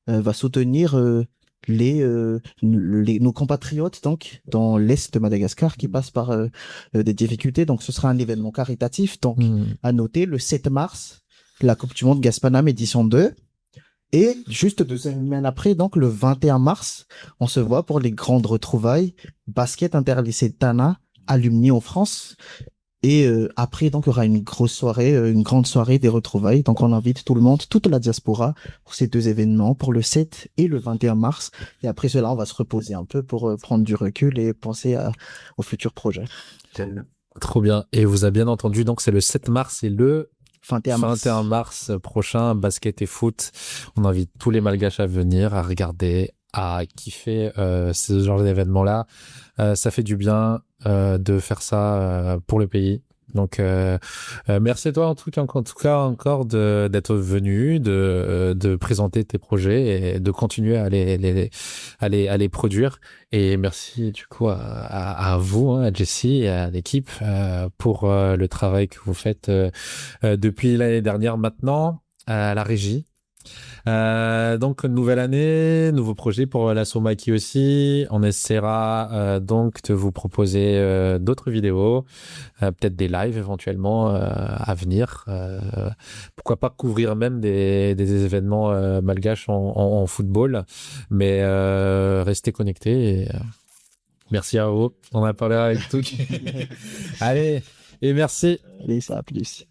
nos compatriotes donc dans l'est de Madagascar qui passent par des difficultés. Donc ce sera un événement caritatif. Donc à noter le 7 mars la Coupe du Monde Gaspanam édition 2 et juste 2 semaines après donc le 21 mars on se voit pour les grandes retrouvailles basket interlycée Tana alumni en France. Et après, donc, il y aura une grande soirée des retrouvailles. Donc, on invite tout le monde, toute la diaspora, pour ces 2 événements, pour le 7 et le 21 mars. Et après cela, on va se reposer un peu pour prendre du recul et penser aux futurs projets. Trop bien. Et vous avez bien entendu, donc, c'est le 7 mars et le 21 mars prochain, basket et foot. On invite tous les Malgaches à venir, à regarder, à kiffer ce genre d'événements-là. Ça fait du bien de faire ça pour le pays. Donc, merci à toi en tout cas encore d'être venu, de présenter tes projets et de continuer à les produire. Et merci du coup à vous, à Jessie et à l'équipe pour le travail que vous faites depuis l'année dernière maintenant à la régie. Donc nouvelle année, nouveau projet pour la Somaki aussi. On essaiera donc de vous proposer d'autres vidéos, peut-être des lives éventuellement à venir. Pourquoi pas couvrir même des événements malgaches en football, mais restez connectés. Merci à vous. On a parlé avec tout. Allez, et merci. Allez, ça a plus.